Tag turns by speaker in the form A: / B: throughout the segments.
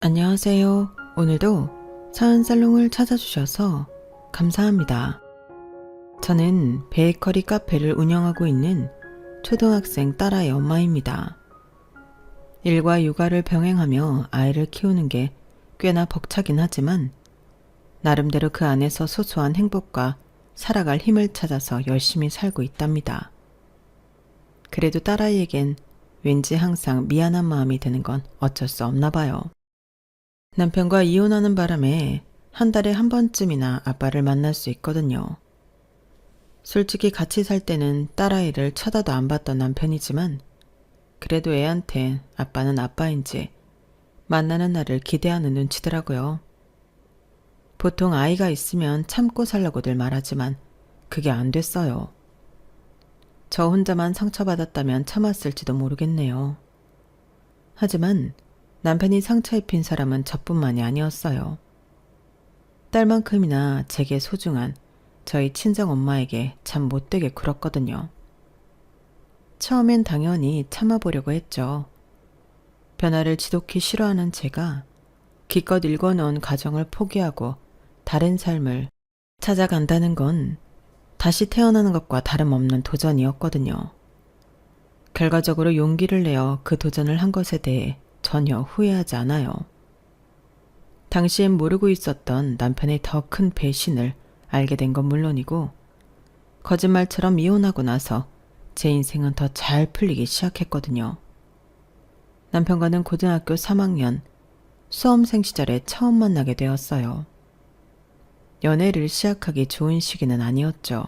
A: 안녕하세요. 오늘도 사은살롱을 찾아주셔서 감사합니다. 저는 베이커리 카페를 운영하고 있는 초등학생 딸아이 엄마입니다. 일과 육아를 병행하며 아이를 키우는 게 꽤나 벅차긴 하지만 나름대로 그 안에서 소소한 행복과 살아갈 힘을 찾아서 열심히 살고 있답니다. 그래도 딸아이에겐 왠지 항상 미안한 마음이 드는 건 어쩔 수 없나 봐요. 남편과 이혼하는 바람에 한 달에 한 번쯤이나 아빠를 만날 수 있거든요. 솔직히 같이 살 때는 딸아이를 쳐다도 안 봤던 남편이지만 그래도 애한텐 아빠는 아빠인지 만나는 날을 기대하는 눈치더라고요. 보통 아이가 있으면 참고 살라고들 말하지만 그게 안 됐어요. 저 혼자만 상처받았다면 참았을지도 모르겠네요. 하지만 남편이 상처 입힌 사람은 저뿐만이 아니었어요. 딸만큼이나 제게 소중한 저희 친정엄마에게 참 못되게 굴었거든요. 처음엔 당연히 참아보려고 했죠. 변화를 지독히 싫어하는 제가 기껏 읽어놓은 가정을 포기하고 다른 삶을 찾아간다는 건 다시 태어나는 것과 다름없는 도전이었거든요. 결과적으로 용기를 내어 그 도전을 한 것에 대해 전혀 후회하지 않아요. 당시엔 모르고 있었던 남편의 더 큰 배신을 알게 된 건 물론이고 거짓말처럼 이혼하고 나서 제 인생은 더 잘 풀리기 시작했거든요. 남편과는 고등학교 3학년 수험생 시절에 처음 만나게 되었어요. 연애를 시작하기 좋은 시기는 아니었죠.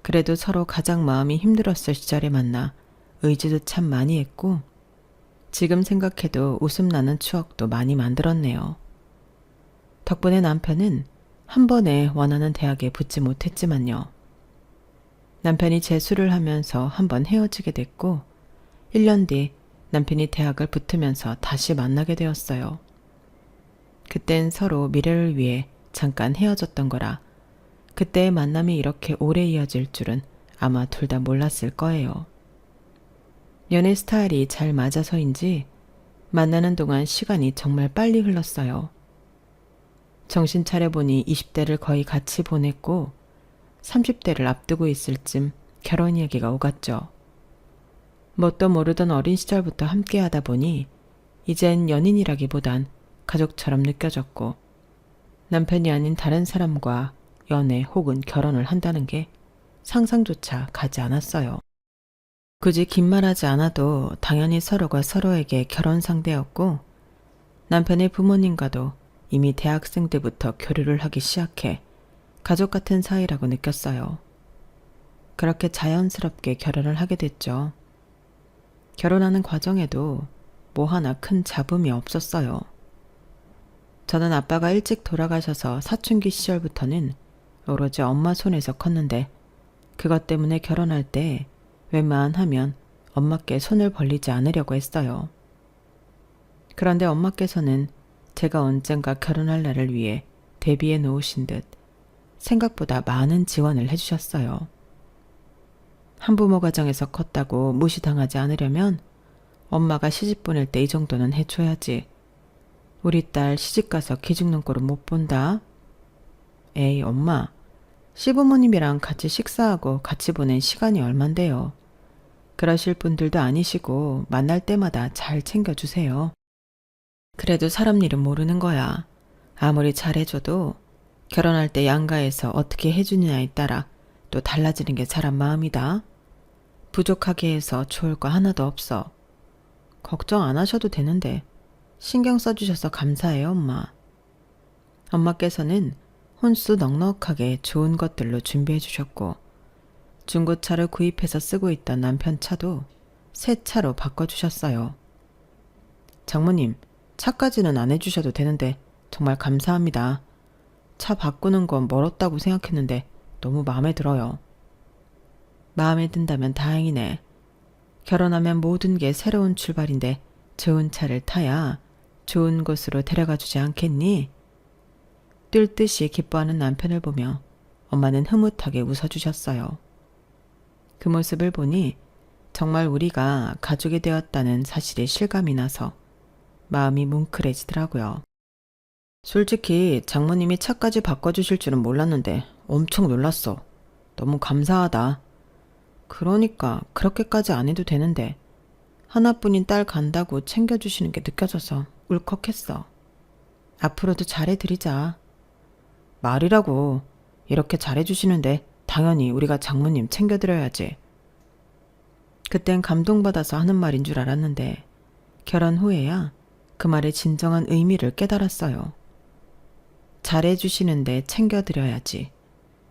A: 그래도 서로 가장 마음이 힘들었을 시절에 만나 의지도 참 많이 했고 지금 생각해도 웃음 나는 추억도 많이 만들었네요. 덕분에 남편은 한 번에 원하는 대학에 붙지 못했지만요. 남편이 재수를 하면서 한 번 헤어지게 됐고 1년 뒤 남편이 대학을 붙으면서 다시 만나게 되었어요. 그땐 서로 미래를 위해 잠깐 헤어졌던 거라 그때의 만남이 이렇게 오래 이어질 줄은 아마 둘 다 몰랐을 거예요. 연애 스타일이 잘 맞아서인지 만나는 동안 시간이 정말 빨리 흘렀어요. 정신 차려보니 20대를 거의 같이 보냈고 30대를 앞두고 있을 쯤 결혼 얘기가 오갔죠. 뭣도 모르던 어린 시절부터 함께 하다 보니 이젠 연인이라기보단 가족처럼 느껴졌고 남편이 아닌 다른 사람과 연애 혹은 결혼을 한다는 게 상상조차 가지 않았어요. 굳이 긴 말하지 않아도 당연히 서로가 서로에게 결혼 상대였고 남편의 부모님과도 이미 대학생 때부터 교류를 하기 시작해 가족 같은 사이라고 느꼈어요. 그렇게 자연스럽게 결혼을 하게 됐죠. 결혼하는 과정에도 뭐 하나 큰 잡음이 없었어요. 저는 아빠가 일찍 돌아가셔서 사춘기 시절부터는 오로지 엄마 손에서 컸는데 그것 때문에 결혼할 때 웬만하면 엄마께 손을 벌리지 않으려고 했어요. 그런데 엄마께서는 제가 언젠가 결혼할 날을 위해 대비해 놓으신 듯 생각보다 많은 지원을 해주셨어요. 한부모 가정에서 컸다고 무시당하지 않으려면 엄마가 시집 보낼 때 이 정도는 해줘야지. 우리 딸 시집가서 기죽는 꼴은 못 본다. 에이 엄마, 시부모님이랑 같이 식사하고 같이 보낸 시간이 얼만데요. 그러실 분들도 아니시고 만날 때마다 잘 챙겨주세요. 그래도 사람 일은 모르는 거야. 아무리 잘해줘도 결혼할 때 양가에서 어떻게 해주느냐에 따라 또 달라지는 게 사람 마음이다. 부족하게 해서 좋을 거 하나도 없어. 걱정 안 하셔도 되는데 신경 써주셔서 감사해요 엄마. 엄마께서는 혼수 넉넉하게 좋은 것들로 준비해 주셨고 중고차를 구입해서 쓰고 있던 남편 차도 새 차로 바꿔주셨어요. 장모님, 차까지는 안 해주셔도 되는데 정말 감사합니다. 차 바꾸는 건 멀었다고 생각했는데 너무 마음에 들어요. 마음에 든다면 다행이네. 결혼하면 모든 게 새로운 출발인데 좋은 차를 타야 좋은 곳으로 데려가 주지 않겠니? 뛸 듯이 기뻐하는 남편을 보며 엄마는 흐뭇하게 웃어주셨어요. 그 모습을 보니 정말 우리가 가족이 되었다는 사실에 실감이 나서 마음이 뭉클해지더라고요. 솔직히 장모님이 차까지 바꿔주실 줄은 몰랐는데 엄청 놀랐어. 너무 감사하다. 그러니까 그렇게까지 안 해도 되는데 하나뿐인 딸 간다고 챙겨주시는 게 느껴져서 울컥했어. 앞으로도 잘해드리자. 말이라고. 이렇게 잘해주시는데 당연히 우리가 장모님 챙겨드려야지. 그땐 감동받아서 하는 말인 줄 알았는데 결혼 후에야 그 말의 진정한 의미를 깨달았어요. 잘해주시는데 챙겨드려야지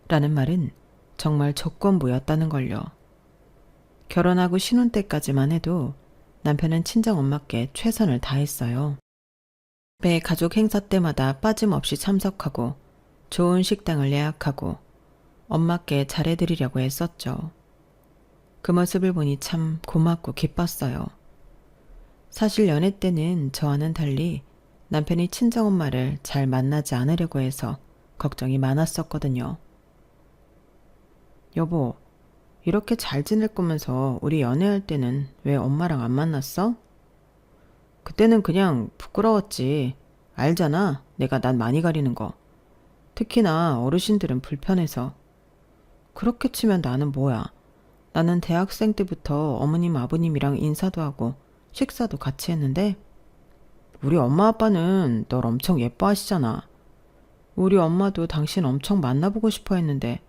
A: 라는 말은 정말 조건부였다는 걸요. 결혼하고 신혼 때까지만 해도 남편은 친정엄마께 최선을 다했어요. 매 가족 행사 때마다 빠짐없이 참석하고 좋은 식당을 예약하고 엄마께 잘해드리려고 했었죠. 그 모습을 보니 참 고맙고 기뻤어요. 사실 연애 때는 저와는 달리 남편이 친정엄마를 잘 만나지 않으려고 해서 걱정이 많았었거든요. 여보, 이렇게 잘 지낼 거면서 우리 연애할 때는 왜 엄마랑 안 만났어? 그때는 그냥 부끄러웠지. 알잖아, 내가 난 많이 가리는 거. 특히나 어르신들은 불편해서. 그렇게 치면 나는 뭐야? 나는 대학생 때부터 어머님 아버님이랑 인사도 하고 식사도 같이 했는데 우리 엄마 아빠는 널 엄청 예뻐하시잖아. 우리 엄마도 당신 엄청 만나보고 싶어 했는데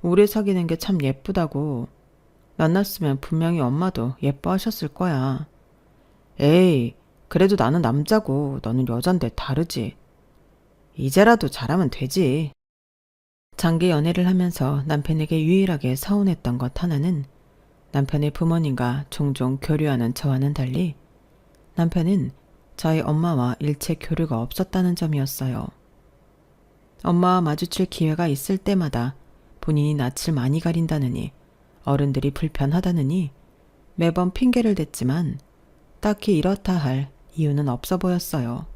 A: 오래 사귀는 게 참 예쁘다고. 만났으면 분명히 엄마도 예뻐하셨을 거야. 에이, 그래도 나는 남자고 너는 여잔데 다르지. 이제라도 잘하면 되지. 장기 연애를 하면서 남편에게 유일하게 서운했던 것 하나는 남편의 부모님과 종종 교류하는 저와는 달리 남편은 저희 엄마와 일체 교류가 없었다는 점이었어요. 엄마와 마주칠 기회가 있을 때마다 본인이 낯을 많이 가린다느니 어른들이 불편하다느니 매번 핑계를 댔지만 딱히 이렇다 할 이유는 없어 보였어요.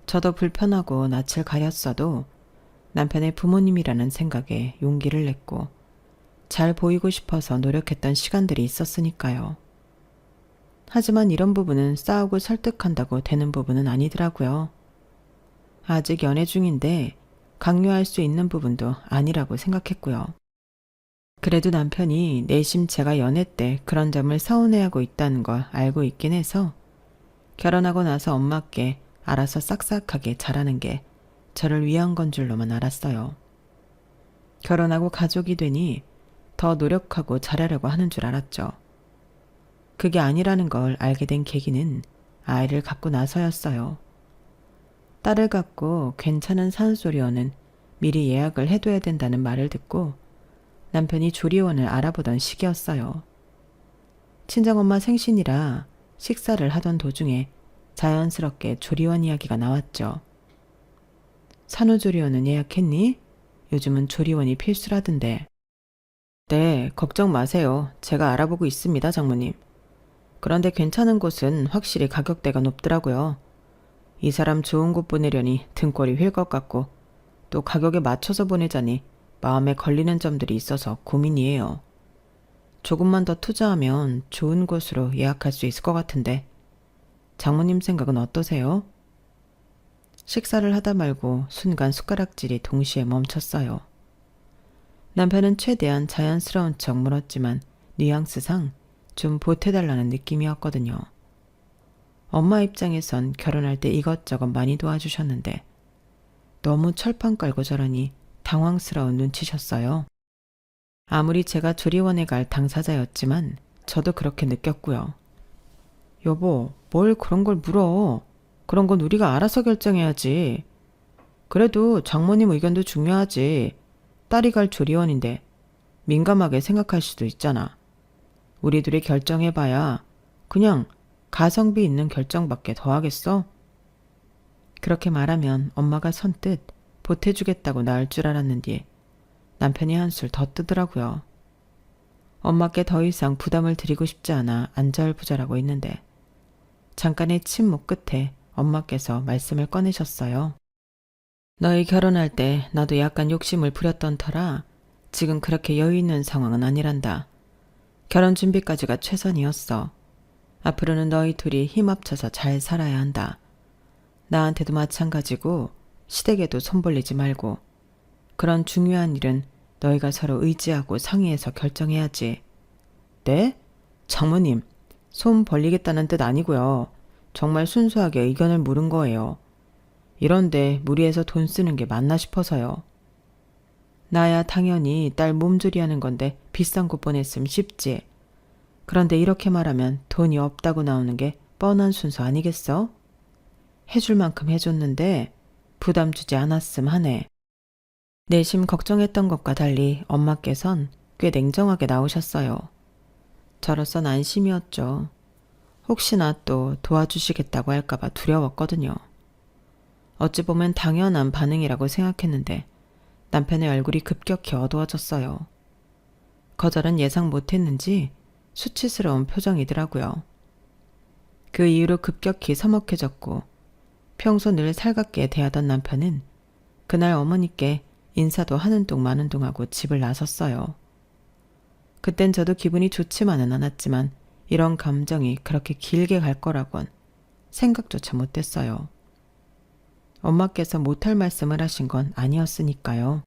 A: 저도 불편하고 낯을 가렸어도 남편의 부모님이라는 생각에 용기를 냈고 잘 보이고 싶어서 노력했던 시간들이 있었으니까요. 하지만 이런 부분은 싸우고 설득한다고 되는 부분은 아니더라고요. 아직 연애 중인데 강요할 수 있는 부분도 아니라고 생각했고요. 그래도 남편이 내심 제가 연애 때 그런 점을 서운해하고 있다는 걸 알고 있긴 해서 결혼하고 나서 엄마께 알아서 싹싹하게 잘하는 게 저를 위한 건 줄로만 알았어요. 결혼하고 가족이 되니 더 노력하고 잘하려고 하는 줄 알았죠. 그게 아니라는 걸 알게 된 계기는 아이를 갖고 나서였어요. 딸을 갖고 괜찮은 산후조리원은 미리 예약을 해둬야 된다는 말을 듣고 남편이 조리원을 알아보던 시기였어요. 친정엄마 생신이라 식사를 하던 도중에 자연스럽게 조리원 이야기가 나왔죠. 산후조리원은 예약했니? 요즘은 조리원이 필수라던데. 네, 걱정 마세요. 제가 알아보고 있습니다, 장모님. 그런데 괜찮은 곳은 확실히 가격대가 높더라고요. 이 사람 좋은 곳 보내려니 등골이 휠 것 같고 또 가격에 맞춰서 보내자니 마음에 걸리는 점들이 있어서 고민이에요. 조금만 더 투자하면 좋은 곳으로 예약할 수 있을 것 같은데 장모님 생각은 어떠세요? 식사를 하다 말고 순간 숟가락질이 동시에 멈췄어요. 남편은 최대한 자연스러운 척 물었지만 뉘앙스상 좀 보태달라는 느낌이었거든요. 엄마 입장에선 결혼할 때 이것저것 많이 도와주셨는데 너무 철판 깔고 저러니 당황스러운 눈치셨어요. 아무리 제가 조리원에 갈 당사자였지만 저도 그렇게 느꼈고요. 여보, 뭘 그런 걸 물어. 그런 건 우리가 알아서 결정해야지. 그래도 장모님 의견도 중요하지. 딸이 갈 조리원인데 민감하게 생각할 수도 있잖아. 우리 둘이 결정해봐야 그냥 가성비 있는 결정밖에 더 하겠어? 그렇게 말하면 엄마가 선뜻 보태주겠다고 나을 줄 알았는데 남편이 한술 더 뜨더라고요. 엄마께 더 이상 부담을 드리고 싶지 않아 안절부절하고 있는데 잠깐의 침묵 끝에 엄마께서 말씀을 꺼내셨어요. 너희 결혼할 때 나도 약간 욕심을 부렸던 터라 지금 그렇게 여유 있는 상황은 아니란다. 결혼 준비까지가 최선이었어. 앞으로는 너희 둘이 힘 합쳐서 잘 살아야 한다. 나한테도 마찬가지고 시댁에도 손 벌리지 말고 그런 중요한 일은 너희가 서로 의지하고 상의해서 결정해야지. 네? 장모님, 손 벌리겠다는 뜻 아니고요. 정말 순수하게 의견을 물은 거예요. 이런데 무리해서 돈 쓰는 게 맞나 싶어서요. 나야 당연히 딸 몸조리하는 건데 비싼 거 보냈으면 쉽지. 그런데 이렇게 말하면 돈이 없다고 나오는 게 뻔한 순서 아니겠어? 해줄 만큼 해줬는데 부담 주지 않았음 하네. 내심 걱정했던 것과 달리 엄마께선 꽤 냉정하게 나오셨어요. 저로선 안심이었죠. 혹시나 또 도와주시겠다고 할까봐 두려웠거든요. 어찌 보면 당연한 반응이라고 생각했는데 남편의 얼굴이 급격히 어두워졌어요. 거절은 예상 못했는지 수치스러운 표정이더라고요. 그 이후로 급격히 서먹해졌고 평소 늘 살갑게 대하던 남편은 그날 어머니께 인사도 하는 둥 마는 둥 하고 집을 나섰어요. 그땐 저도 기분이 좋지만은 않았지만 이런 감정이 그렇게 길게 갈 거라곤 생각조차 못했어요. 엄마께서 못할 말씀을 하신 건 아니었으니까요.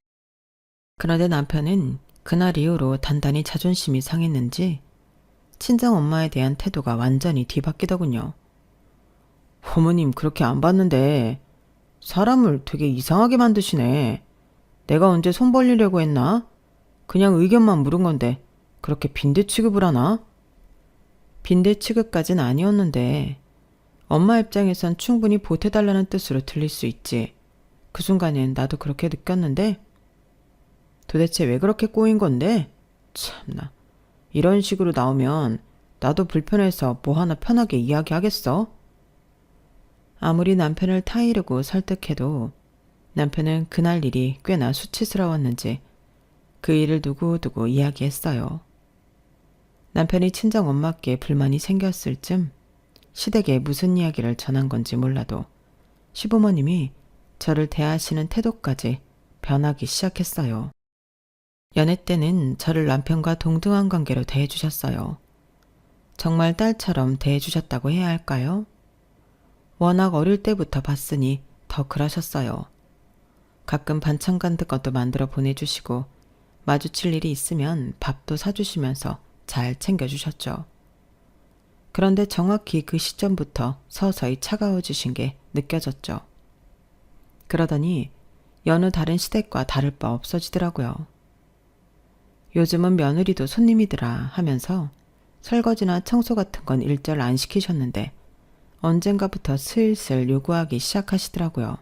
A: 그런데 남편은 그날 이후로 단단히 자존심이 상했는지 친정 엄마에 대한 태도가 완전히 뒤바뀌더군요. 어머님 그렇게 안 봤는데 사람을 되게 이상하게 만드시네. 내가 언제 손 벌리려고 했나? 그냥 의견만 물은 건데 그렇게 빈대 취급을 하나? 빈대 취급까진 아니었는데 엄마 입장에선 충분히 보태달라는 뜻으로 들릴 수 있지. 그 순간엔 나도 그렇게 느꼈는데 도대체 왜 그렇게 꼬인 건데? 참나. 이런 식으로 나오면 나도 불편해서 뭐 하나 편하게 이야기하겠어? 아무리 남편을 타이르고 설득해도 남편은 그날 일이 꽤나 수치스러웠는지 그 일을 두고두고 이야기했어요. 남편이 친정엄마께 불만이 생겼을 쯤 시댁에 무슨 이야기를 전한 건지 몰라도 시부모님이 저를 대하시는 태도까지 변하기 시작했어요. 연애 때는 저를 남편과 동등한 관계로 대해주셨어요. 정말 딸처럼 대해주셨다고 해야 할까요? 워낙 어릴 때부터 봤으니 더 그러셨어요. 가끔 반찬 같은 것도 만들어 보내주시고 마주칠 일이 있으면 밥도 사주시면서 잘 챙겨주셨죠. 그런데 정확히 그 시점부터 서서히 차가워지신 게 느껴졌죠. 그러더니 여느 다른 시댁과 다를 바 없어지더라고요. 요즘은 며느리도 손님이더라 하면서 설거지나 청소 같은 건 일절 안 시키셨는데 언젠가부터 슬슬 요구하기 시작하시더라고요.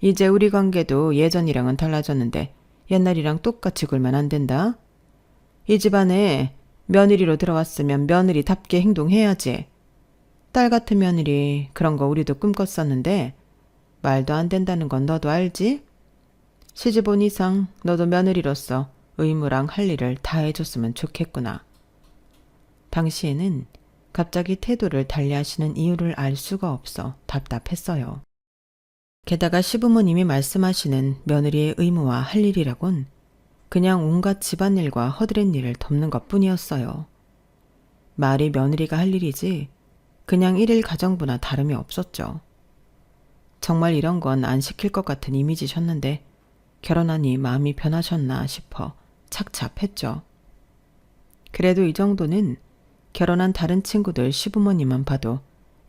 A: 이제 우리 관계도 예전이랑은 달라졌는데 옛날이랑 똑같이 굴면 안 된다. 이 집안에 며느리로 들어왔으면 며느리답게 행동해야지. 딸 같은 며느리 그런 거 우리도 꿈꿨었는데 말도 안 된다는 건 너도 알지? 시집 온 이상 너도 며느리로서 의무랑 할 일을 다 해줬으면 좋겠구나. 당시에는 갑자기 태도를 달리하시는 이유를 알 수가 없어 답답했어요. 게다가 시부모님이 말씀하시는 며느리의 의무와 할 일이라곤 그냥 온갖 집안일과 허드렛 일을 돕는 것뿐이었어요. 말이 며느리가 할 일이지 그냥 일일 가정부나 다름이 없었죠. 정말 이런 건 안 시킬 것 같은 이미지셨는데 결혼하니 마음이 변하셨나 싶어 착잡했죠. 그래도 이 정도는 결혼한 다른 친구들 시부모님만 봐도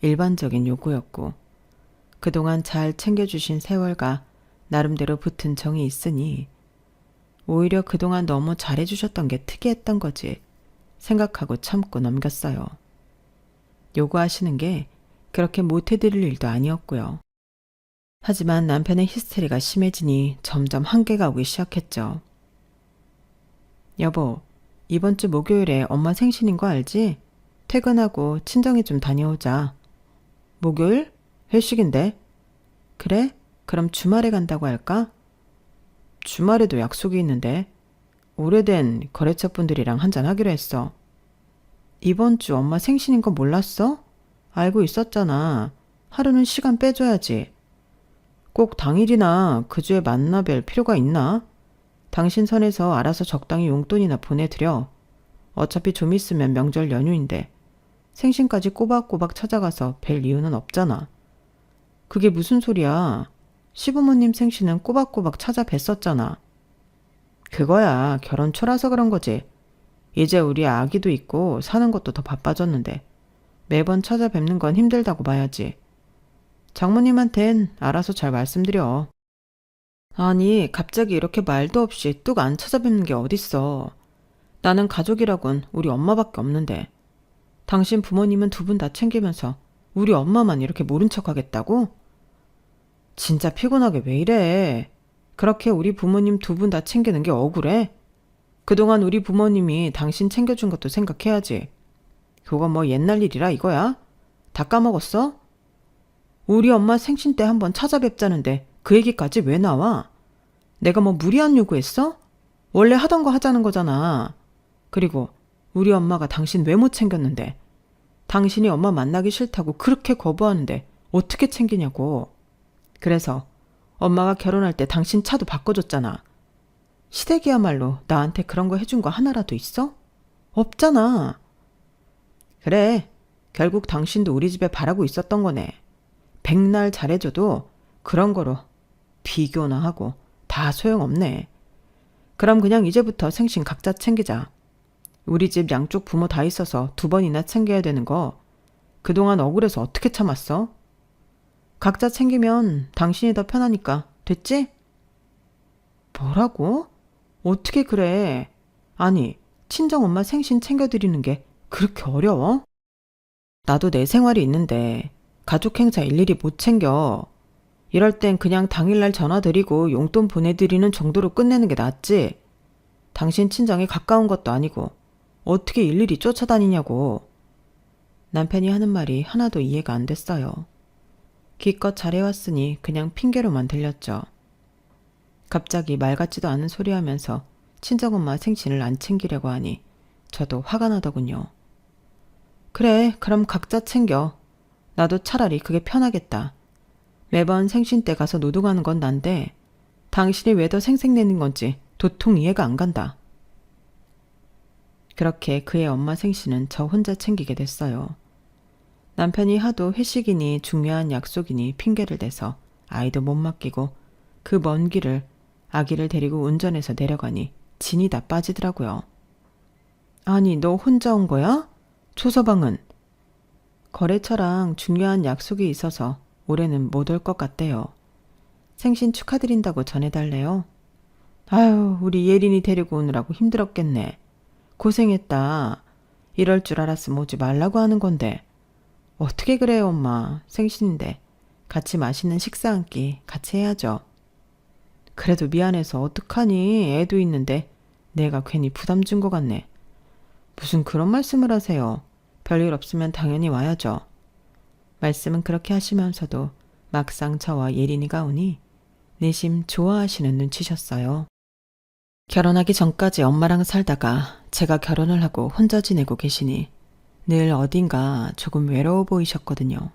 A: 일반적인 요구였고 그동안 잘 챙겨주신 세월과 나름대로 붙은 정이 있으니 오히려 그동안 너무 잘해주셨던 게 특이했던 거지 생각하고 참고 넘겼어요. 요구하시는 게 그렇게 못해드릴 일도 아니었고요. 하지만 남편의 히스테리가 심해지니 점점 한계가 오기 시작했죠. 여보, 이번 주 목요일에 엄마 생신인 거 알지? 퇴근하고 친정에 좀 다녀오자. 목요일? 회식인데? 그래? 그럼 주말에 간다고 할까? 주말에도 약속이 있는데 오래된 거래처 분들이랑 한잔 하기로 했어. 이번 주 엄마 생신인 거 몰랐어? 알고 있었잖아. 하루는 시간 빼줘야지. 꼭 당일이나 그 주에 만나뵐 필요가 있나? 당신 선에서 알아서 적당히 용돈이나 보내드려. 어차피 좀 있으면 명절 연휴인데 생신까지 꼬박꼬박 찾아가서 뵐 이유는 없잖아. 그게 무슨 소리야. 시부모님 생신은 꼬박꼬박 찾아뵀었잖아. 그거야 결혼 초라서 그런 거지. 이제 우리 아기도 있고 사는 것도 더 바빠졌는데 매번 찾아뵙는 건 힘들다고 봐야지. 장모님한텐 알아서 잘 말씀드려. 아니 갑자기 이렇게 말도 없이 뚝 안 찾아뵙는 게 어딨어. 나는 가족이라곤 우리 엄마밖에 없는데 당신 부모님은 두 분 다 챙기면서 우리 엄마만 이렇게 모른 척 하겠다고? 진짜 피곤하게 왜 이래. 그렇게 우리 부모님 두 분 다 챙기는 게 억울해? 그동안 우리 부모님이 당신 챙겨준 것도 생각해야지. 그거 뭐 옛날 일이라 이거야? 다 까먹었어? 우리 엄마 생신 때 한번 찾아뵙자는데 그 얘기까지 왜 나와? 내가 뭐 무리한 요구했어? 원래 하던 거 하자는 거잖아. 그리고 우리 엄마가 당신 왜 못 챙겼는데? 당신이 엄마 만나기 싫다고 그렇게 거부하는데 어떻게 챙기냐고. 그래서 엄마가 결혼할 때 당신 차도 바꿔줬잖아. 시댁이야말로 나한테 그런 거 해준 거 하나라도 있어? 없잖아. 그래, 결국 당신도 우리 집에 바라고 있었던 거네. 백날 잘해줘도 그런 거로 비교나 하고 다 소용없네. 그럼 그냥 이제부터 생신 각자 챙기자. 우리 집 양쪽 부모 다 있어서 두 번이나 챙겨야 되는 거 그동안 억울해서 어떻게 참았어? 각자 챙기면 당신이 더 편하니까 됐지? 뭐라고? 어떻게 그래? 아니, 친정엄마 생신 챙겨드리는 게 그렇게 어려워? 나도 내 생활이 있는데 가족 행사 일일이 못 챙겨. 이럴 땐 그냥 당일날 전화드리고 용돈 보내드리는 정도로 끝내는 게 낫지. 당신 친정에 가까운 것도 아니고 어떻게 일일이 쫓아다니냐고. 남편이 하는 말이 하나도 이해가 안 됐어요. 기껏 잘해왔으니 그냥 핑계로만 들렸죠. 갑자기 말 같지도 않은 소리 하면서 친정엄마 생신을 안 챙기려고 하니 저도 화가 나더군요. 그래, 그럼 각자 챙겨. 나도 차라리 그게 편하겠다. 매번 생신 때 가서 노동하는 건 난데 당신이 왜 더 생색내는 건지 도통 이해가 안 간다. 그렇게 그의 엄마 생신은 저 혼자 챙기게 됐어요. 남편이 하도 회식이니 중요한 약속이니 핑계를 대서 아이도 못 맡기고 그 먼 길을 아기를 데리고 운전해서 내려가니 진이 다 빠지더라고요. 아니, 너 혼자 온 거야? 조서방은? 거래처랑 중요한 약속이 있어서 올해는 못 올 것 같대요. 생신 축하드린다고 전해달래요. 아유, 우리 예린이 데리고 오느라고 힘들었겠네. 고생했다. 이럴 줄 알았으면 오지 말라고 하는 건데. 어떻게 그래요, 엄마. 생신인데 같이 맛있는 식사 한 끼 같이 해야죠. 그래도 미안해서 어떡하니. 애도 있는데 내가 괜히 부담 준 것 같네. 무슨 그런 말씀을 하세요. 별일 없으면 당연히 와야죠. 말씀은 그렇게 하시면서도 막상 저와 예린이가 오니 내심 좋아하시는 눈치셨어요. 결혼하기 전까지 엄마랑 살다가 제가 결혼을 하고 혼자 지내고 계시니 늘 어딘가 조금 외로워 보이셨거든요.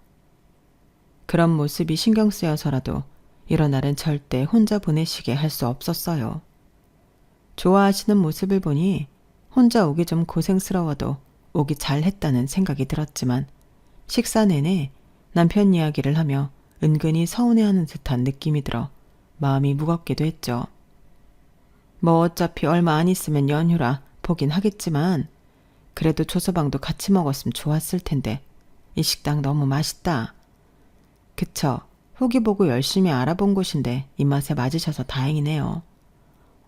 A: 그런 모습이 신경 쓰여서라도 이런 날은 절대 혼자 보내시게 할 수 없었어요. 좋아하시는 모습을 보니 혼자 오기 좀 고생스러워도 오기 잘했다는 생각이 들었지만 식사 내내 남편 이야기를 하며 은근히 서운해하는 듯한 느낌이 들어 마음이 무겁기도 했죠. 뭐 어차피 얼마 안 있으면 연휴라 보긴 하겠지만 그래도 조서방도 같이 먹었으면 좋았을 텐데 이 식당 너무 맛있다. 그쵸? 후기 보고 열심히 알아본 곳인데 입맛에 맞으셔서 다행이네요.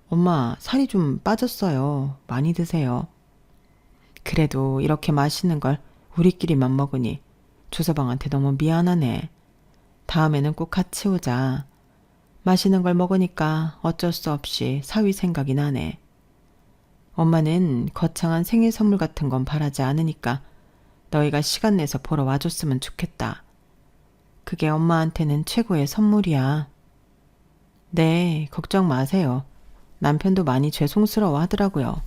A: 엄마 살이 좀 빠졌어요. 많이 드세요. 그래도 이렇게 맛있는 걸 우리끼리만 먹으니 조서방한테 너무 미안하네. 다음에는 꼭 같이 오자. 맛있는 걸 먹으니까 어쩔 수 없이 사위 생각이 나네. 엄마는 거창한 생일 선물 같은 건 바라지 않으니까 너희가 시간 내서 보러 와줬으면 좋겠다. 그게 엄마한테는 최고의 선물이야. 네, 걱정 마세요. 남편도 많이 죄송스러워 하더라고요.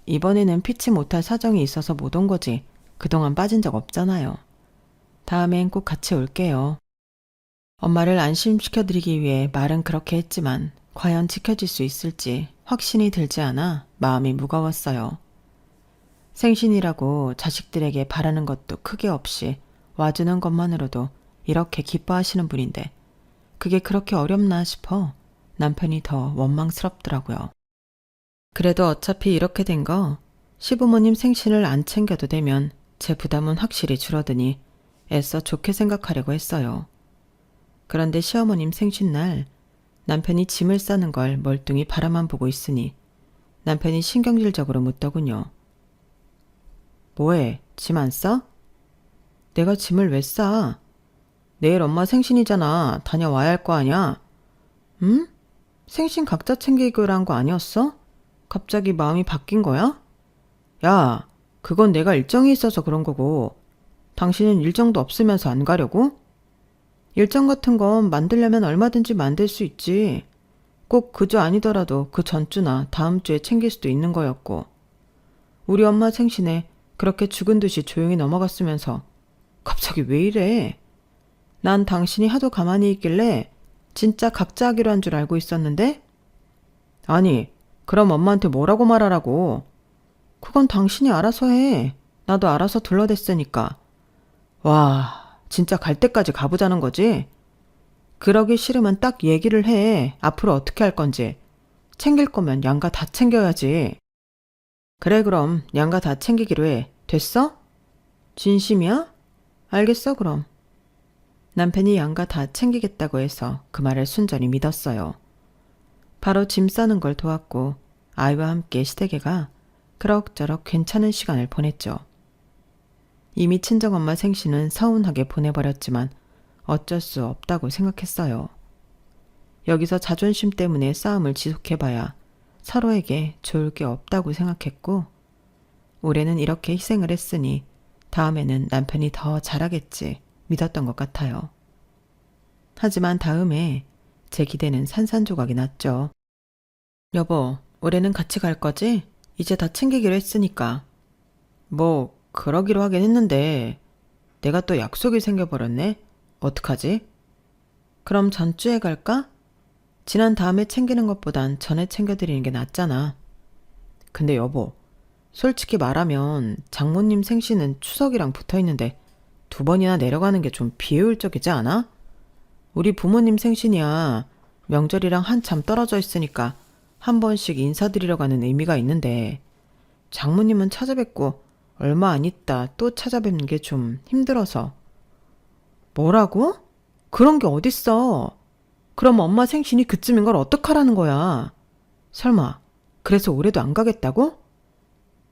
A: 이번에는 피치 못할 사정이 있어서 못 온 거지. 그동안 빠진 적 없잖아요. 다음엔 꼭 같이 올게요. 엄마를 안심시켜드리기 위해 말은 그렇게 했지만 과연 지켜질 수 있을지 확신이 들지 않아 마음이 무거웠어요. 생신이라고 자식들에게 바라는 것도 크게 없이 와주는 것만으로도 이렇게 기뻐하시는 분인데 그게 그렇게 어렵나 싶어 남편이 더 원망스럽더라고요. 그래도 어차피 이렇게 된 거 시부모님 생신을 안 챙겨도 되면 제 부담은 확실히 줄어드니 애써 좋게 생각하려고 했어요. 그런데 시어머님 생신날 남편이 짐을 싸는 걸 멀뚱히 바라만 보고 있으니 남편이 신경질적으로 묻더군요. 뭐해? 짐 안 싸? 내가 짐을 왜 싸? 내일 엄마 생신이잖아. 다녀와야 할 거 아냐? 응? 생신 각자 챙기기로 한 거 아니었어? 갑자기 마음이 바뀐 거야? 야, 그건 내가 일정이 있어서 그런 거고 당신은 일정도 없으면서 안 가려고? 일정 같은 건 만들려면 얼마든지 만들 수 있지. 꼭 그 주 아니더라도 그 전주나 다음 주에 챙길 수도 있는 거였고. 우리 엄마 생신에 그렇게 죽은 듯이 조용히 넘어갔으면서 갑자기 왜 이래? 난 당신이 하도 가만히 있길래 진짜 각자 하기로 한 줄 알고 있었는데? 아니, 그럼 엄마한테 뭐라고 말하라고? 그건 당신이 알아서 해. 나도 알아서 둘러댔으니까. 와, 진짜 갈 때까지 가보자는 거지? 그러기 싫으면 딱 얘기를 해. 앞으로 어떻게 할 건지. 챙길 거면 양가 다 챙겨야지. 그래, 그럼 양가 다 챙기기로 해. 됐어? 진심이야? 알겠어, 그럼. 남편이 양가 다 챙기겠다고 해서 그 말을 순전히 믿었어요. 바로 짐 싸는 걸 도왔고 아이와 함께 시댁에가 그럭저럭 괜찮은 시간을 보냈죠. 이미 친정엄마 생신은 서운하게 보내버렸지만 어쩔 수 없다고 생각했어요. 여기서 자존심 때문에 싸움을 지속해봐야 서로에게 좋을 게 없다고 생각했고 올해는 이렇게 희생을 했으니 다음에는 남편이 더 잘하겠지 믿었던 것 같아요. 하지만 다음에 제 기대는 산산조각이 났죠. 여보, 올해는 같이 갈 거지? 이제 다 챙기기로 했으니까. 뭐 그러기로 하긴 했는데 내가 또 약속이 생겨버렸네? 어떡하지? 그럼 전주에 갈까? 지난 다음에 챙기는 것보단 전에 챙겨드리는 게 낫잖아. 근데 여보, 솔직히 말하면 장모님 생신은 추석이랑 붙어있는데 2번이나 내려가는 게 좀 비효율적이지 않아? 우리 부모님 생신이야. 명절이랑 한참 떨어져 있으니까 한 번씩 인사드리러 가는 의미가 있는데 장모님은 찾아뵙고 얼마 안 있다 또 찾아뵙는 게 좀 힘들어서. 뭐라고? 그런 게 어딨어. 그럼 엄마 생신이 그쯤인 걸 어떡하라는 거야. 설마 그래서 올해도 안 가겠다고?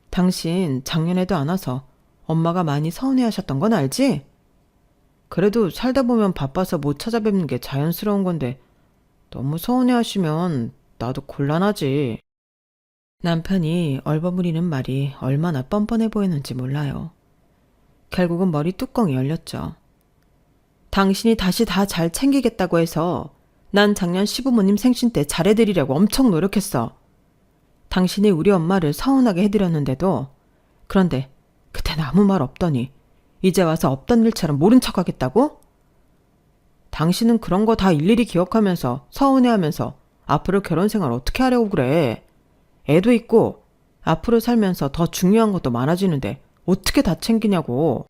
A: 당신 작년에도 안 와서 엄마가 많이 서운해하셨던 건 알지? 그래도 살다 보면 바빠서 못 찾아뵙는 게 자연스러운 건데 너무 서운해하시면 나도 곤란하지. 남편이 얼버무리는 말이 얼마나 뻔뻔해 보이는지 몰라요. 결국은 머리 뚜껑이 열렸죠. 당신이 다시 다 잘 챙기겠다고 해서 난 작년 시부모님 생신 때 잘해드리려고 엄청 노력했어. 당신이 우리 엄마를 서운하게 해드렸는데도 그런데 그땐 아무 말 없더니 이제 와서 없던 일처럼 모른 척 하겠다고? 당신은 그런 거 다 일일이 기억하면서 서운해하면서 앞으로 결혼 생활 어떻게 하려고 그래. 애도 있고 앞으로 살면서 더 중요한 것도 많아지는데 어떻게 다 챙기냐고.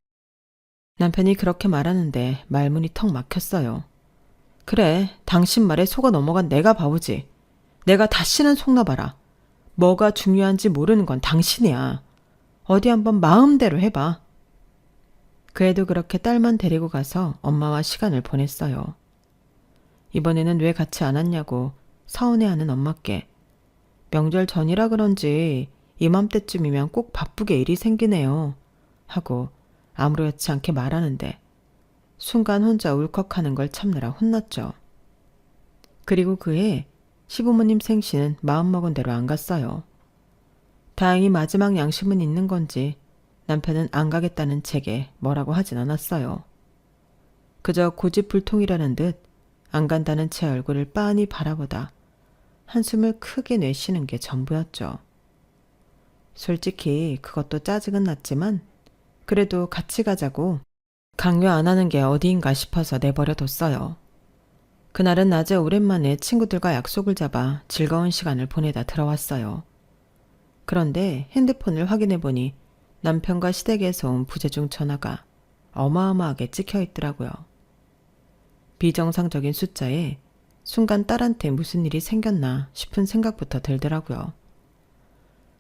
A: 남편이 그렇게 말하는데 말문이 턱 막혔어요. 그래, 당신 말에 속아 넘어간 내가 바보지. 내가 다시는 속나봐라. 뭐가 중요한지 모르는 건 당신이야. 어디 한번 마음대로 해봐. 그애도 그렇게 딸만 데리고 가서 엄마와 시간을 보냈어요. 이번에는 왜 같이 안 왔냐고 서운해하는 엄마께 명절 전이라 그런지 이맘때쯤이면 꼭 바쁘게 일이 생기네요 하고 아무렇지 않게 말하는데 순간 혼자 울컥하는 걸 참느라 혼났죠. 그리고 그해 시부모님 생신은 마음먹은 대로 안 갔어요. 다행히 마지막 양심은 있는 건지 남편은 안 가겠다는 책에 뭐라고 하진 않았어요. 그저 고집불통이라는 듯 안 간다는 제 얼굴을 빤히 바라보다 한숨을 크게 내쉬는 게 전부였죠. 솔직히 그것도 짜증은 났지만 그래도 같이 가자고 강요 안 하는 게 어디인가 싶어서 내버려뒀어요. 그날은 낮에 오랜만에 친구들과 약속을 잡아 즐거운 시간을 보내다 들어왔어요. 그런데 핸드폰을 확인해보니 남편과 시댁에서 온 부재중 전화가 어마어마하게 찍혀 있더라고요. 비정상적인 숫자에 순간 딸한테 무슨 일이 생겼나 싶은 생각부터 들더라고요.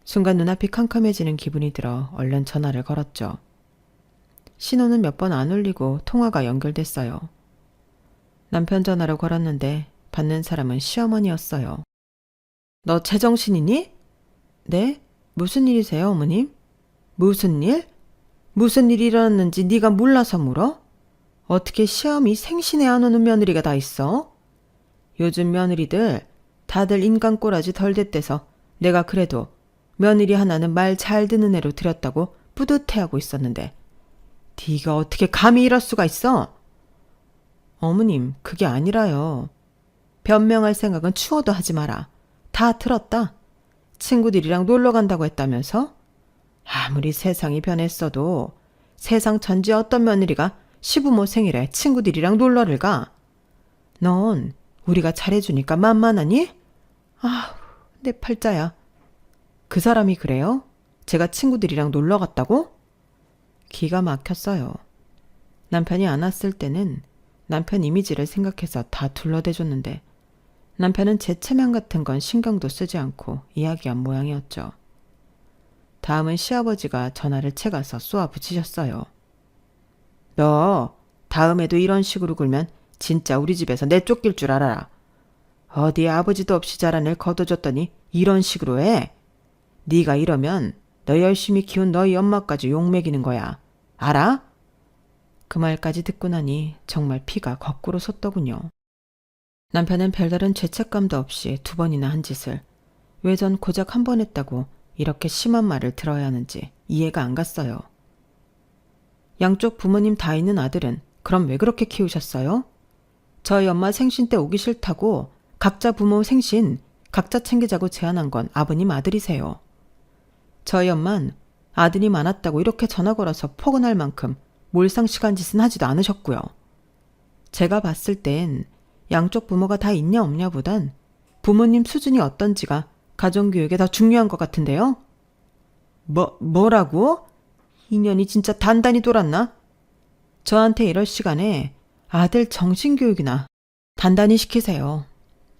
A: 순간 눈앞이 캄캄해지는 기분이 들어 얼른 전화를 걸었죠. 신호는 몇 번 안 울리고 통화가 연결됐어요. 남편 전화로 걸었는데 받는 사람은 시어머니였어요. 너 제정신이니? 네? 무슨 일이세요, 어머님? 무슨 일? 무슨 일이 일어났는지 네가 몰라서 물어? 어떻게 시험이 생신에 안 오는 며느리가 다 있어? 요즘 며느리들 다들 인간 꼬라지 덜 됐대서 내가 그래도 며느리 하나는 말 잘 듣는 애로 들였다고 뿌듯해하고 있었는데 네가 어떻게 감히 이럴 수가 있어? 어머님, 그게 아니라요. 변명할 생각은 추워도 하지 마라. 다 들었다. 친구들이랑 놀러 간다고 했다면서? 아무리 세상이 변했어도 세상 전체 어떤 며느리가 시부모 생일에 친구들이랑 놀러를 가? 넌 우리가 잘해주니까 만만하니? 아우, 내 팔자야. 그 사람이 그래요? 제가 친구들이랑 놀러 갔다고? 기가 막혔어요. 남편이 안 왔을 때는 남편 이미지를 생각해서 다 둘러대줬는데 남편은 제 체면 같은 건 신경도 쓰지 않고 이야기한 모양이었죠. 다음은 시아버지가 전화를 채가서 쏘아붙이셨어요. 너 다음에도 이런 식으로 굴면 진짜 우리 집에서 내쫓길 줄 알아라. 어디에 아버지도 없이 자란 애를 거둬줬더니 이런 식으로 해? 네가 이러면 너 열심히 키운 너희 엄마까지 욕먹이는 거야. 알아? 그 말까지 듣고 나니 정말 피가 거꾸로 솟더군요. 남편은 별다른 죄책감도 없이 2번이나 한 짓을 왜 전 고작 1번 했다고 이렇게 심한 말을 들어야 하는지 이해가 안 갔어요. 양쪽 부모님 다 있는 아들은 그럼 왜 그렇게 키우셨어요? 저희 엄마 생신 때 오기 싫다고 각자 부모 생신 각자 챙기자고 제안한 건 아버님 아들이세요. 저희 엄만 아들이 많았다고 이렇게 전화 걸어서 포근할 만큼 몰상식한 짓은 하지도 않으셨고요. 제가 봤을 땐 양쪽 부모가 다 있냐 없냐 보단 부모님 수준이 어떤지가 가정교육에 더 중요한 것 같은데요. 뭐라고? 인연이 진짜 단단히 돌았나? 저한테 이럴 시간에 아들 정신교육이나 단단히 시키세요.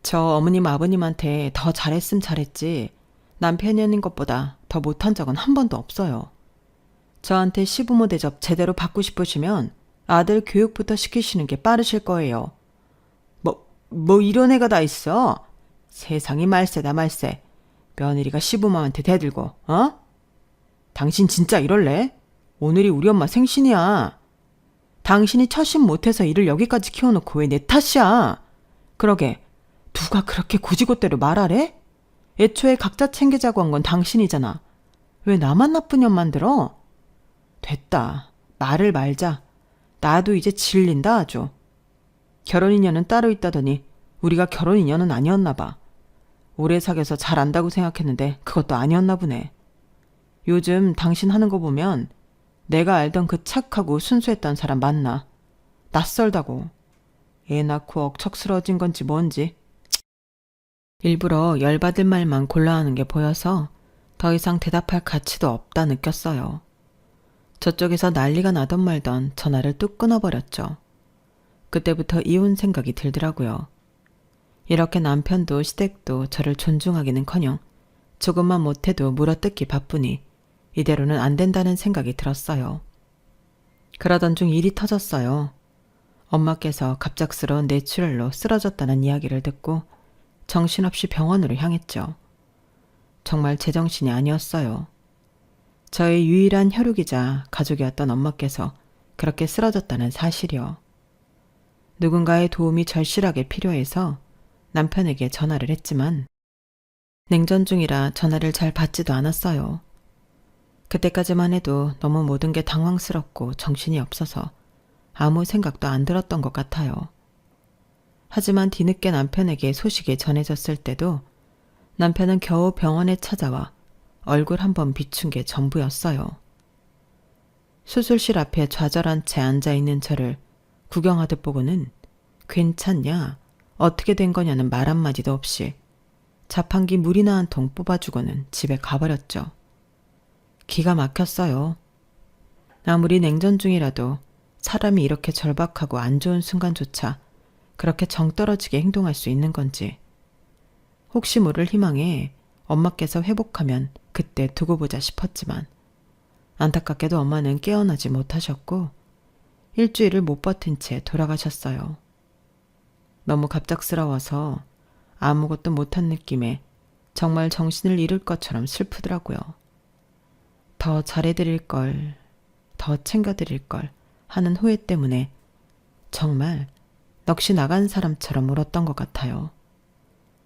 A: 저 어머님 아버님한테 더 잘했음 잘했지 남편이 하는 것보다 더 못한 적은 한 번도 없어요. 저한테 시부모 대접 제대로 받고 싶으시면 아들 교육부터 시키시는 게 빠르실 거예요. 뭐 이런 애가 다 있어? 세상이 말세다 말세. 며느리가 시부모한테 대들고, 어? 당신 진짜 이럴래? 오늘이 우리 엄마 생신이야. 당신이 처신 못해서 일을 여기까지 키워놓고 왜 내 탓이야? 그러게, 누가 그렇게 굳이고대로 말하래? 애초에 각자 챙기자고 한 건 당신이잖아. 왜 나만 나쁜 년 만들어? 됐다. 말을 말자. 나도 이제 질린다 아주. 결혼 인연은 따로 있다더니 우리가 결혼 인연은 아니었나 봐. 오래 사귀어서 잘 안다고 생각했는데 그것도 아니었나 보네. 요즘 당신 하는 거 보면 내가 알던 그 착하고 순수했던 사람 맞나? 낯설다고. 애 낳고 억척스러워진 건지 뭔지. 일부러 열받을 말만 골라 하는 게 보여서 더 이상 대답할 가치도 없다 느꼈어요. 저쪽에서 난리가 나던 말던 전화를 뚝 끊어버렸죠. 그때부터 이혼 생각이 들더라고요. 이렇게 남편도 시댁도 저를 존중하기는커녕 조금만 못해도 물어뜯기 바쁘니 이대로는 안 된다는 생각이 들었어요. 그러던 중 일이 터졌어요. 엄마께서 갑작스러운 뇌출혈로 쓰러졌다는 이야기를 듣고 정신없이 병원으로 향했죠. 정말 제정신이 아니었어요. 저의 유일한 혈육이자 가족이었던 엄마께서 그렇게 쓰러졌다는 사실이요. 누군가의 도움이 절실하게 필요해서 남편에게 전화를 했지만 냉전 중이라 전화를 잘 받지도 않았어요. 그때까지만 해도 너무 모든 게 당황스럽고 정신이 없어서 아무 생각도 안 들었던 것 같아요. 하지만 뒤늦게 남편에게 소식이 전해졌을 때도 남편은 겨우 병원에 찾아와 얼굴 한번 비춘 게 전부였어요. 수술실 앞에 좌절한 채 앉아있는 저를 구경하듯 보고는 괜찮냐? 어떻게 된 거냐는 말 한마디도 없이 자판기 물이나 한 통 뽑아주고는 집에 가버렸죠. 기가 막혔어요. 아무리 냉전 중이라도 사람이 이렇게 절박하고 안 좋은 순간조차 그렇게 정 떨어지게 행동할 수 있는 건지. 혹시 모를 희망에 엄마께서 회복하면 그때 두고 보자 싶었지만 안타깝게도 엄마는 깨어나지 못하셨고 일주일을 못 버틴 채 돌아가셨어요. 너무 갑작스러워서 아무것도 못한 느낌에 정말 정신을 잃을 것처럼 슬프더라고요. 더 잘해드릴 걸, 더 챙겨드릴 걸 하는 후회 때문에 정말 넋이 나간 사람처럼 울었던 것 같아요.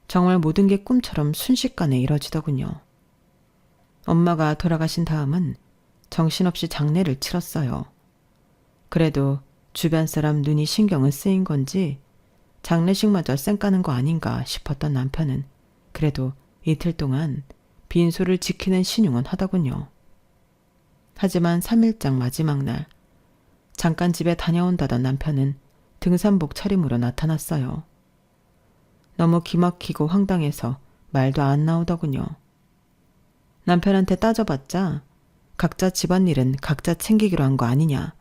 A: 정말 모든 게 꿈처럼 순식간에 이뤄지더군요. 엄마가 돌아가신 다음은 정신없이 장례를 치렀어요. 그래도 주변 사람 눈이 신경은 쓰인 건지 장례식마저 쌩까는 거 아닌가 싶었던 남편은 그래도 이틀 동안 빈소를 지키는 신용은 하더군요. 하지만 3일장 마지막 날 잠깐 집에 다녀온다던 남편은 등산복 차림으로 나타났어요. 너무 기막히고 황당해서 말도 안 나오더군요. 남편한테 따져봤자 각자 집안일은 각자 챙기기로 한 거 아니냐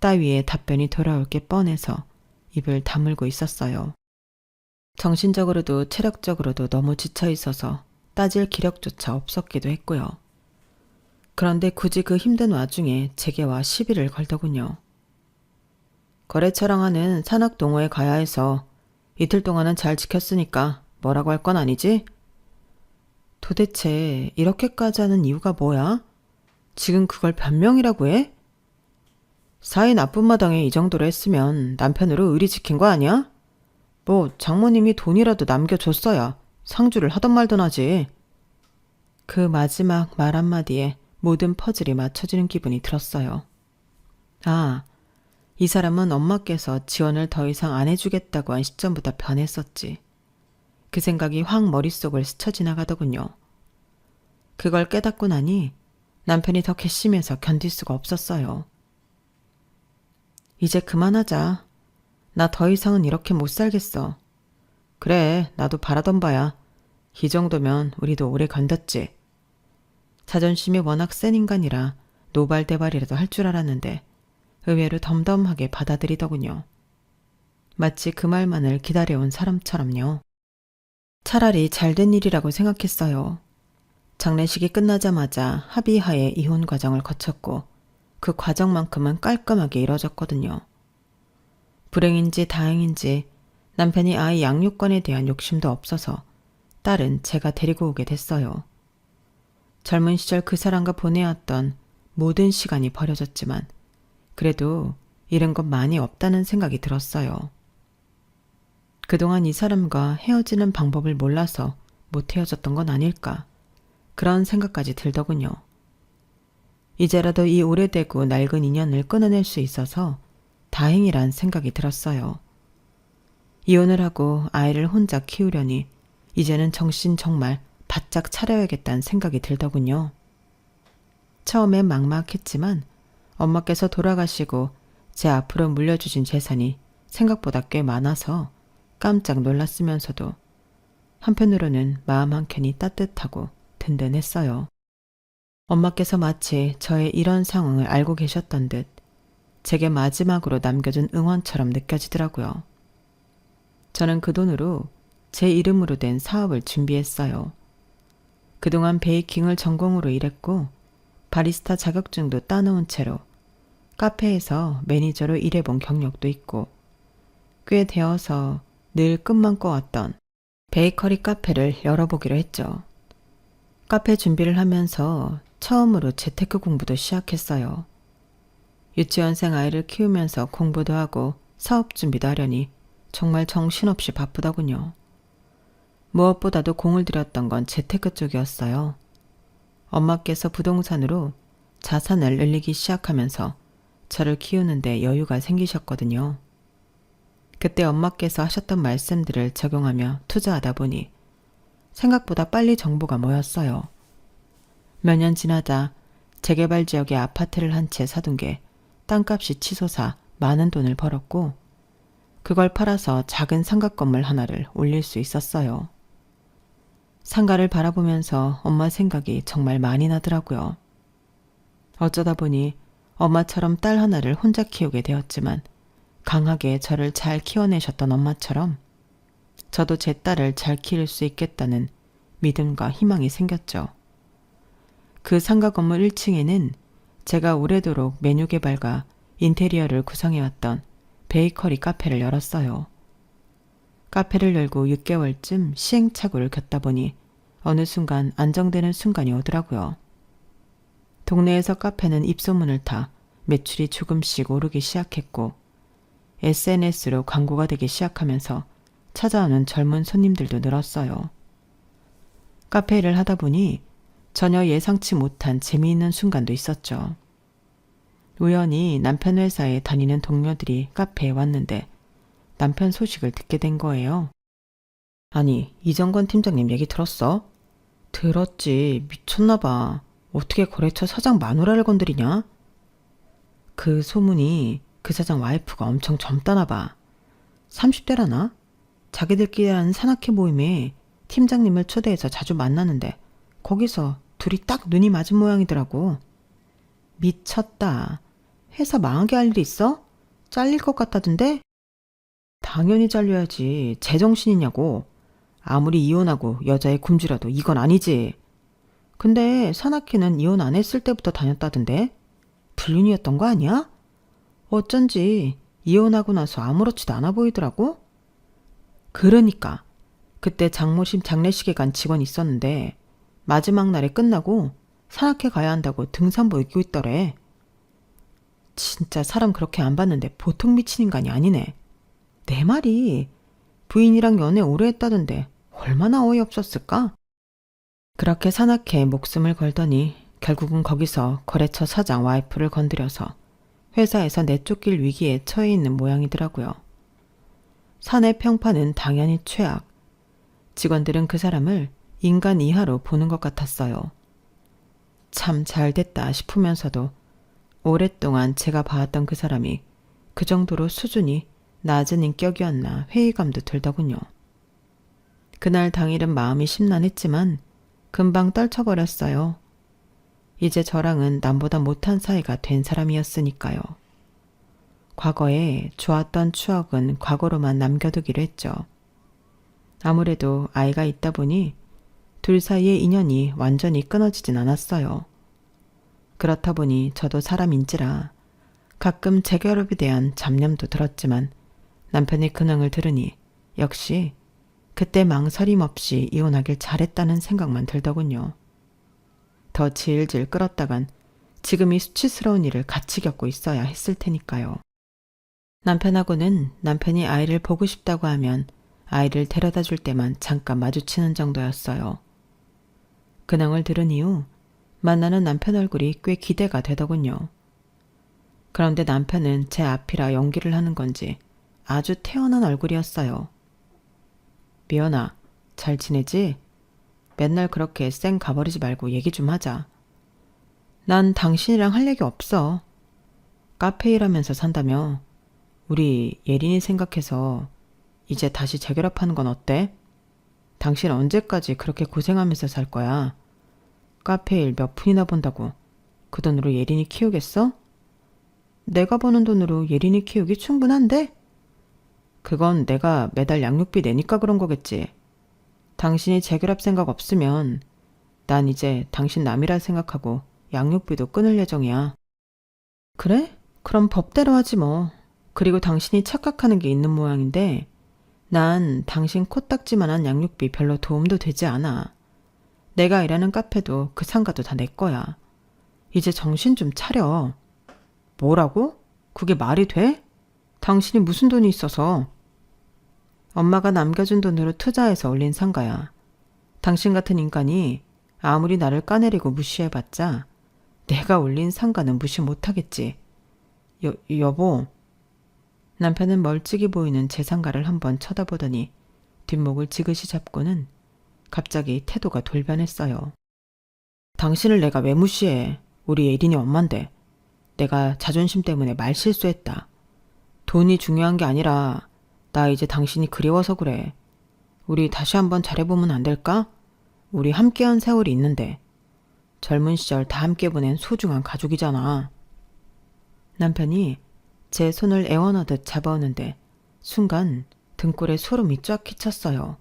A: 따위의 답변이 돌아올 게 뻔해서 입을 다물고 있었어요. 정신적으로도 체력적으로도 너무 지쳐 있어서 따질 기력조차 없었기도 했고요. 그런데 굳이 그 힘든 와중에 제게와 시비를 걸더군요. 거래처랑 하는 산악동호회 가야 해서 이틀 동안은 잘 지켰으니까 뭐라고 할 건 아니지? 도대체 이렇게까지 하는 이유가 뭐야? 지금 그걸 변명이라고 해? 사이 나쁜 마당에 이 정도로 했으면 남편으로 의리 지킨 거 아니야? 뭐 장모님이 돈이라도 남겨줬어야 상주를 하던 말던 하지. 그 마지막 말 한마디에 모든 퍼즐이 맞춰지는 기분이 들었어요. 아, 이 사람은 엄마께서 지원을 더 이상 안 해주겠다고 한 시점부터 변했었지. 그 생각이 확 머릿속을 스쳐 지나가더군요. 그걸 깨닫고 나니 남편이 더 괘씸해서 견딜 수가 없었어요. 이제 그만하자. 나 더 이상은 이렇게 못 살겠어. 그래, 나도 바라던 바야. 이 정도면 우리도 오래 견뎠지. 자존심이 워낙 센 인간이라 노발대발이라도 할 줄 알았는데 의외로 덤덤하게 받아들이더군요. 마치 그 말만을 기다려온 사람처럼요. 차라리 잘된 일이라고 생각했어요. 장례식이 끝나자마자 합의하에 이혼 과정을 거쳤고 그 과정만큼은 깔끔하게 이뤄졌거든요. 불행인지 다행인지 남편이 아이 양육권에 대한 욕심도 없어서 딸은 제가 데리고 오게 됐어요. 젊은 시절 그 사람과 보내왔던 모든 시간이 버려졌지만 그래도 잃은 것 많이 없다는 생각이 들었어요. 그동안 이 사람과 헤어지는 방법을 몰라서 못 헤어졌던 건 아닐까 그런 생각까지 들더군요. 이제라도 이 오래되고 낡은 인연을 끊어낼 수 있어서 다행이란 생각이 들었어요. 이혼을 하고 아이를 혼자 키우려니 이제는 정신 정말 바짝 차려야겠다는 생각이 들더군요. 처음엔 막막했지만 엄마께서 돌아가시고 제 앞으로 물려주신 재산이 생각보다 꽤 많아서 깜짝 놀랐으면서도 한편으로는 마음 한켠이 따뜻하고 든든했어요. 엄마께서 마치 저의 이런 상황을 알고 계셨던 듯 제게 마지막으로 남겨준 응원처럼 느껴지더라고요. 저는 그 돈으로 제 이름으로 된 사업을 준비했어요. 그동안 베이킹을 전공으로 일했고 바리스타 자격증도 따놓은 채로 카페에서 매니저로 일해본 경력도 있고 꽤 되어서 늘 꿈만 꿔왔던 베이커리 카페를 열어보기로 했죠. 카페 준비를 하면서 처음으로 재테크 공부도 시작했어요. 유치원생 아이를 키우면서 공부도 하고 사업 준비도 하려니 정말 정신없이 바쁘더군요. 무엇보다도 공을 들였던 건 재테크 쪽이었어요. 엄마께서 부동산으로 자산을 늘리기 시작하면서 저를 키우는데 여유가 생기셨거든요. 그때 엄마께서 하셨던 말씀들을 적용하며 투자하다 보니 생각보다 빨리 정보가 모였어요. 몇 년 지나다 재개발 지역에 아파트를 한 채 사둔 게 땅값이 치솟아 많은 돈을 벌었고 그걸 팔아서 작은 상가 건물 하나를 올릴 수 있었어요. 상가를 바라보면서 엄마 생각이 정말 많이 나더라고요. 어쩌다 보니 엄마처럼 딸 하나를 혼자 키우게 되었지만 강하게 저를 잘 키워내셨던 엄마처럼 저도 제 딸을 잘 키울 수 있겠다는 믿음과 희망이 생겼죠. 그 상가 건물 1층에는 제가 오래도록 메뉴 개발과 인테리어를 구성해왔던 베이커리 카페를 열었어요. 카페를 열고 6개월쯤 시행착오를 겪다 보니 어느 순간 안정되는 순간이 오더라고요. 동네에서 카페는 입소문을 타 매출이 조금씩 오르기 시작했고 SNS로 광고가 되기 시작하면서 찾아오는 젊은 손님들도 늘었어요. 카페 일을 하다 보니 전혀 예상치 못한 재미있는 순간도 있었죠. 우연히 남편 회사에 다니는 동료들이 카페에 왔는데 남편 소식을 듣게 된 거예요. 아니, 이정권 팀장님 얘기 들었어? 들었지. 미쳤나 봐. 어떻게 거래처 사장 마누라를 건드리냐? 그 소문이 그 사장 와이프가 엄청 젊다나 봐. 30대라나? 자기들끼리 하는 산악회 모임에 팀장님을 초대해서 자주 만나는데 거기서 둘이 딱 눈이 맞은 모양이더라고. 미쳤다. 회사 망하게 할 일이 있어? 잘릴 것 같다던데? 당연히 잘려야지. 제정신이냐고. 아무리 이혼하고 여자의 굶주려도 이건 아니지. 근데 산악회는 이혼 안 했을 때부터 다녔다던데? 불륜이었던 거 아니야? 어쩐지 이혼하고 나서 아무렇지도 않아 보이더라고? 그러니까 그때 장모님 장례식에 간 직원이 있었는데 마지막 날에 끝나고 산악회 가야 한다고 등산복 입고 있더래. 진짜 사람 그렇게 안 봤는데 보통 미친 인간이 아니네. 내 말이 부인이랑 연애 오래 했다던데 얼마나 어이없었을까? 그렇게 산악회에 목숨을 걸더니 결국은 거기서 거래처 사장 와이프를 건드려서 회사에서 내쫓길 위기에 처해 있는 모양이더라고요. 사내 평판은 당연히 최악. 직원들은 그 사람을 인간 이하로 보는 것 같았어요. 참 잘됐다 싶으면서도 오랫동안 제가 봐왔던 그 사람이 그 정도로 수준이 낮은 인격이었나 회의감도 들더군요. 그날 당일은 마음이 심란했지만 금방 떨쳐버렸어요. 이제 저랑은 남보다 못한 사이가 된 사람이었으니까요. 과거에 좋았던 추억은 과거로만 남겨두기로 했죠. 아무래도 아이가 있다 보니 둘 사이의 인연이 완전히 끊어지진 않았어요. 그렇다 보니 저도 사람인지라 가끔 재결합에 대한 잡념도 들었지만 남편의 근황을 들으니 역시 그때 망설임 없이 이혼하길 잘했다는 생각만 들더군요. 더 질질 끌었다간 지금 이 수치스러운 일을 같이 겪고 있어야 했을 테니까요. 남편하고는 남편이 아이를 보고 싶다고 하면 아이를 데려다 줄 때만 잠깐 마주치는 정도였어요. 근황을 들은 이후 만나는 남편 얼굴이 꽤 기대가 되더군요. 그런데 남편은 제 앞이라 연기를 하는 건지 아주 태연한 얼굴이었어요. 미연아, 잘 지내지? 맨날 그렇게 쌩 가버리지 말고 얘기 좀 하자. 난 당신이랑 할 얘기 없어. 카페 일하면서 산다며. 우리 예린이 생각해서 이제 다시 재결합하는 건 어때? 당신 언제까지 그렇게 고생하면서 살 거야? 카페 일 몇 푼이나 번다고 그 돈으로 예린이 키우겠어? 내가 버는 돈으로 예린이 키우기 충분한데? 그건 내가 매달 양육비 내니까 그런 거겠지. 당신이 재결합 생각 없으면 난 이제 당신 남이라 생각하고 양육비도 끊을 예정이야. 그래? 그럼 법대로 하지 뭐. 그리고 당신이 착각하는 게 있는 모양인데 난 당신 코딱지만한 양육비 별로 도움도 되지 않아. 내가 일하는 카페도 그 상가도 다 내 거야. 이제 정신 좀 차려. 뭐라고? 그게 말이 돼? 당신이 무슨 돈이 있어서? 엄마가 남겨준 돈으로 투자해서 올린 상가야. 당신 같은 인간이 아무리 나를 까내리고 무시해봤자 내가 올린 상가는 무시 못하겠지. 여보. 남편은 멀찍이 보이는 제 상가를 한번 쳐다보더니 뒷목을 지그시 잡고는 갑자기 태도가 돌변했어요. 당신을 내가 왜 무시해? 우리 예린이 엄만데. 내가 자존심 때문에 말실수했다. 돈이 중요한 게 아니라 나 이제 당신이 그리워서 그래. 우리 다시 한번 잘해보면 안 될까? 우리 함께한 세월이 있는데. 젊은 시절 다 함께 보낸 소중한 가족이잖아. 남편이 제 손을 애원하듯 잡아오는데 순간 등골에 소름이 쫙 끼쳤어요.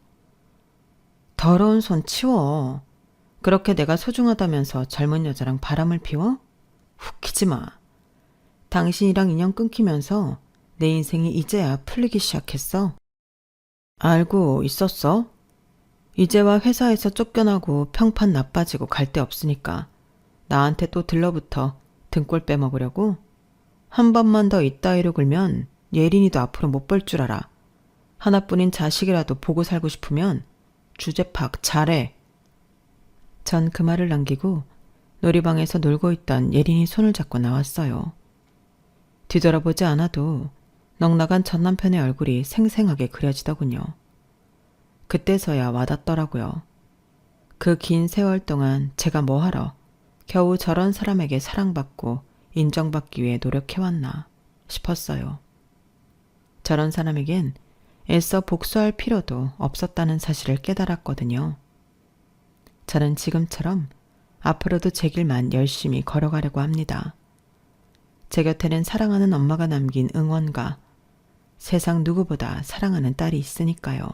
A: 더러운 손 치워. 그렇게 내가 소중하다면서 젊은 여자랑 바람을 피워? 웃기지 마. 당신이랑 인연 끊기면서 내 인생이 이제야 풀리기 시작했어. 알고 있었어? 이제와 회사에서 쫓겨나고 평판 나빠지고 갈 데 없으니까 나한테 또 들러붙어 등골 빼먹으려고? 한 번만 더 이따위로 굴면 예린이도 앞으로 못 볼 줄 알아. 하나뿐인 자식이라도 보고 살고 싶으면 주제 파악 잘해. 전 그 말을 남기고 놀이방에서 놀고 있던 예린이 손을 잡고 나왔어요. 뒤돌아보지 않아도 넉나간 전 남편의 얼굴이 생생하게 그려지더군요. 그때서야 와닿더라고요. 그 긴 세월 동안 제가 뭐하러 겨우 저런 사람에게 사랑받고 인정받기 위해 노력해왔나 싶었어요. 저런 사람에겐 애써 복수할 필요도 없었다는 사실을 깨달았거든요. 저는 지금처럼 앞으로도 제 길만 열심히 걸어가려고 합니다. 제 곁에는 사랑하는 엄마가 남긴 응원과 세상 누구보다 사랑하는 딸이 있으니까요.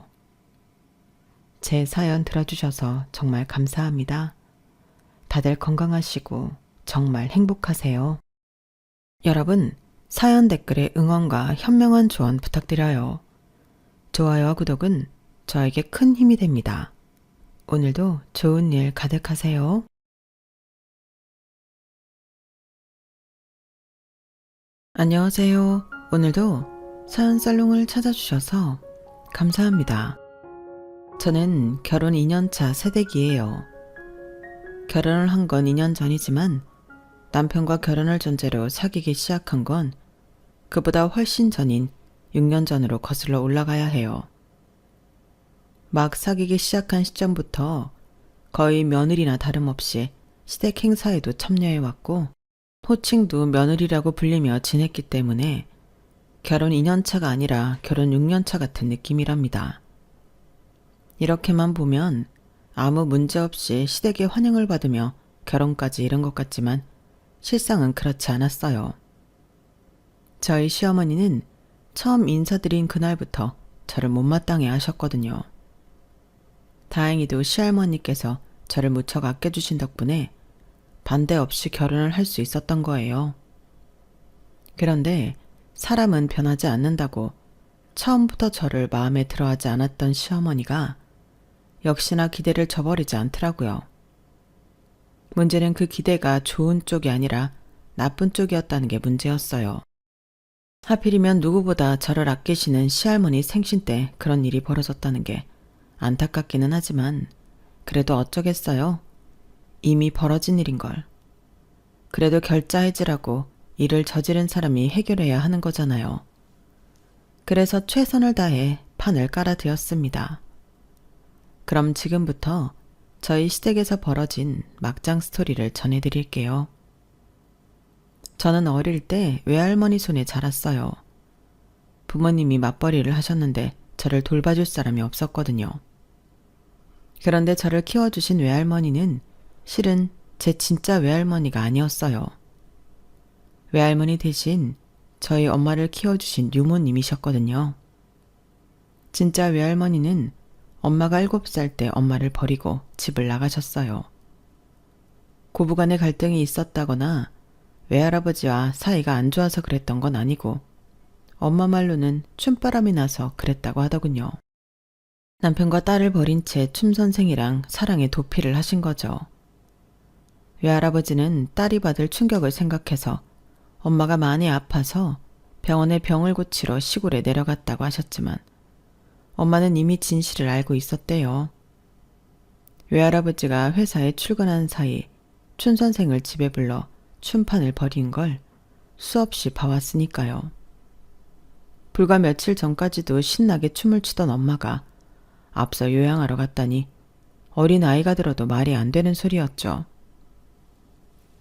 A: 제 사연 들어주셔서 정말 감사합니다. 다들 건강하시고 정말 행복하세요. 여러분, 사연 댓글에 응원과 현명한 조언 부탁드려요. 좋아요와 구독은 저에게 큰 힘이 됩니다. 오늘도 좋은 일 가득하세요. 안녕하세요. 오늘도 사연 살롱을 찾아주셔서 감사합니다. 저는 결혼 2년차 새댁이에요. 결혼을 한 건 2년 전이지만 남편과 결혼을 전제로 사귀기 시작한 건 그보다 훨씬 전인 6년 전으로 거슬러 올라가야 해요. 막 사귀기 시작한 시점부터 거의 며느리나 다름없이 시댁 행사에도 참여해왔고 호칭도 며느리라고 불리며 지냈기 때문에 결혼 2년차가 아니라 결혼 6년차 같은 느낌이랍니다. 이렇게만 보면 아무 문제 없이 시댁의 환영을 받으며 결혼까지 이른 것 같지만 실상은 그렇지 않았어요. 저희 시어머니는 처음 인사드린 그날부터 저를 못마땅해 하셨거든요. 다행히도 시할머니께서 저를 무척 아껴주신 덕분에 반대 없이 결혼을 할 수 있었던 거예요. 그런데 사람은 변하지 않는다고 처음부터 저를 마음에 들어하지 않았던 시어머니가 역시나 기대를 저버리지 않더라고요. 문제는 그 기대가 좋은 쪽이 아니라 나쁜 쪽이었다는 게 문제였어요. 하필이면 누구보다 저를 아끼시는 시할머니 생신 때 그런 일이 벌어졌다는 게 안타깝기는 하지만 그래도 어쩌겠어요. 이미 벌어진 일인걸. 그래도 결자해지라고 일을 저지른 사람이 해결해야 하는 거잖아요. 그래서 최선을 다해 판을 깔아드렸습니다. 그럼 지금부터 저희 시댁에서 벌어진 막장 스토리를 전해드릴게요. 저는 어릴 때 외할머니 손에 자랐어요. 부모님이 맞벌이를 하셨는데 저를 돌봐줄 사람이 없었거든요. 그런데 저를 키워주신 외할머니는 실은 제 진짜 외할머니가 아니었어요. 외할머니 대신 저희 엄마를 키워주신 유모님이셨거든요. 진짜 외할머니는 엄마가 7살 때 엄마를 버리고 집을 나가셨어요. 고부간의 갈등이 있었다거나 외할아버지와 사이가 안 좋아서 그랬던 건 아니고 엄마 말로는 춤바람이 나서 그랬다고 하더군요. 남편과 딸을 버린 채 춤선생이랑 사랑에 도피를 하신 거죠. 외할아버지는 딸이 받을 충격을 생각해서 엄마가 많이 아파서 병원에 병을 고치러 시골에 내려갔다고 하셨지만 엄마는 이미 진실을 알고 있었대요. 외할아버지가 회사에 출근한 사이 춘선생을 집에 불러 춤판을 벌인 걸 수없이 봐왔으니까요. 불과 며칠 전까지도 신나게 춤을 추던 엄마가 앞서 요양하러 갔다니 어린 아이가 들어도 말이 안 되는 소리였죠.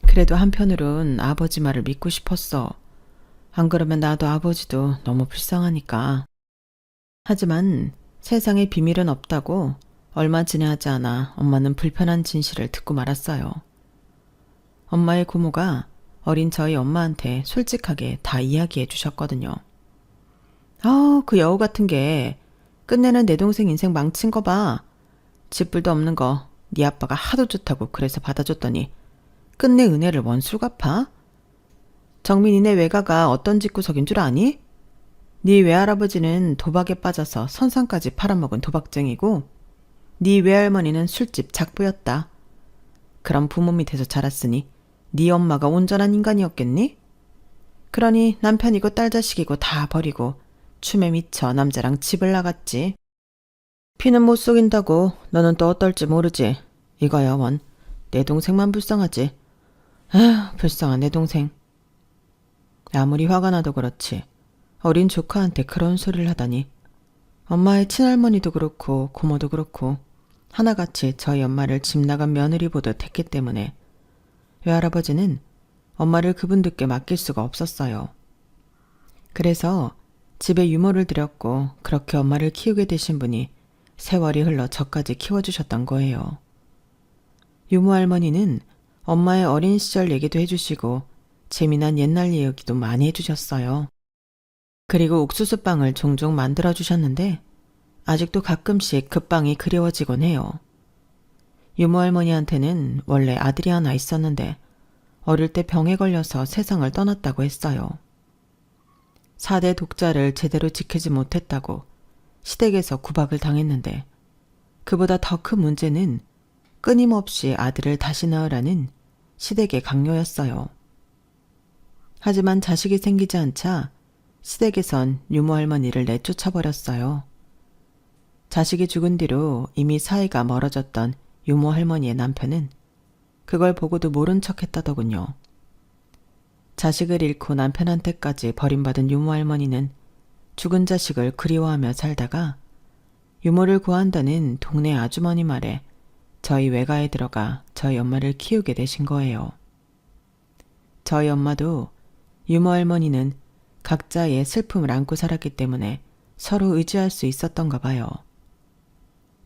A: 그래도 한편으론 아버지 말을 믿고 싶었어. 안 그러면 나도 아버지도 너무 불쌍하니까. 하지만 세상에 비밀은 없다고 얼마 지나지 않아 엄마는 불편한 진실을 듣고 말았어요. 엄마의 고모가 어린 저희 엄마한테 솔직하게 다 이야기해 주셨거든요. 그 여우 같은 게 끝내는 내 동생 인생 망친 거 봐. 집불도 없는 거 네 아빠가 하도 좋다고 그래서 받아줬더니 끝내 은혜를 원수로 갚아? 정민이네 외가가 어떤 집구석인 줄 아니? 네 외할아버지는 도박에 빠져서 선상까지 팔아먹은 도박쟁이고 네 외할머니는 술집 작부였다. 그런 부모 밑에서 자랐으니 네 엄마가 온전한 인간이었겠니? 그러니 남편이고 딸 자식이고 다 버리고 춤에 미쳐 남자랑 집을 나갔지. 피는 못 속인다고 너는 또 어떨지 모르지. 이거야 원. 내 동생만 불쌍하지. 아휴, 불쌍한 내 동생. 아무리 화가 나도 그렇지. 어린 조카한테 그런 소리를 하다니. 엄마의 친할머니도 그렇고 고모도 그렇고 하나같이 저희 엄마를 집 나간 며느리 보듯 했기 때문에 외할아버지는 엄마를 그분들께 맡길 수가 없었어요. 그래서 집에 유모를 들였고 그렇게 엄마를 키우게 되신 분이 세월이 흘러 저까지 키워주셨던 거예요. 유모 할머니는 엄마의 어린 시절 얘기도 해주시고 재미난 옛날 이야기도 많이 해주셨어요. 그리고 옥수수빵을 종종 만들어주셨는데 아직도 가끔씩 그 빵이 그리워지곤 해요. 유모 할머니한테는 원래 아들이 하나 있었는데 어릴 때 병에 걸려서 세상을 떠났다고 했어요. 4대 독자를 제대로 지키지 못했다고 시댁에서 구박을 당했는데 그보다 더 큰 문제는 끊임없이 아들을 다시 낳으라는 시댁의 강요였어요. 하지만 자식이 생기지 않자 시댁에선 유모 할머니를 내쫓아버렸어요. 자식이 죽은 뒤로 이미 사이가 멀어졌던 유모 할머니의 남편은 그걸 보고도 모른 척 했다더군요. 자식을 잃고 남편한테까지 버림받은 유모 할머니는 죽은 자식을 그리워하며 살다가 유모를 구한다는 동네 아주머니 말에 저희 외가에 들어가 저희 엄마를 키우게 되신 거예요. 저희 엄마도 유모 할머니는 각자의 슬픔을 안고 살았기 때문에 서로 의지할 수 있었던가 봐요.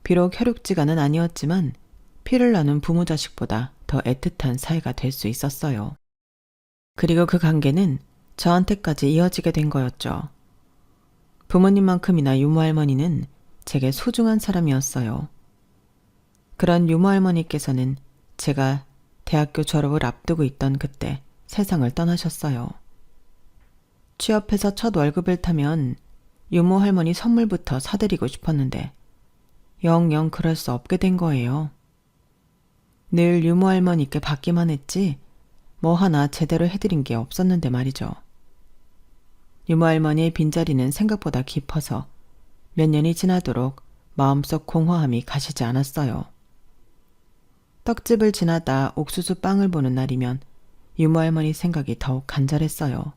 A: 비록 혈육지간은 아니었지만 피를 나눈 부모 자식보다 더 애틋한 사이가 될 수 있었어요. 그리고 그 관계는 저한테까지 이어지게 된 거였죠. 부모님만큼이나 유모 할머니는 제게 소중한 사람이었어요. 그런 유모 할머니께서는 제가 대학교 졸업을 앞두고 있던 그때 세상을 떠나셨어요. 취업해서 첫 월급을 타면 유모 할머니 선물부터 사드리고 싶었는데 영영 그럴 수 없게 된 거예요. 늘 유모 할머니께 받기만 했지 뭐 하나 제대로 해드린 게 없었는데 말이죠. 유모 할머니의 빈자리는 생각보다 깊어서 몇 년이 지나도록 마음속 공허함이 가시지 않았어요. 떡집을 지나다 옥수수 빵을 보는 날이면 유모 할머니 생각이 더욱 간절했어요.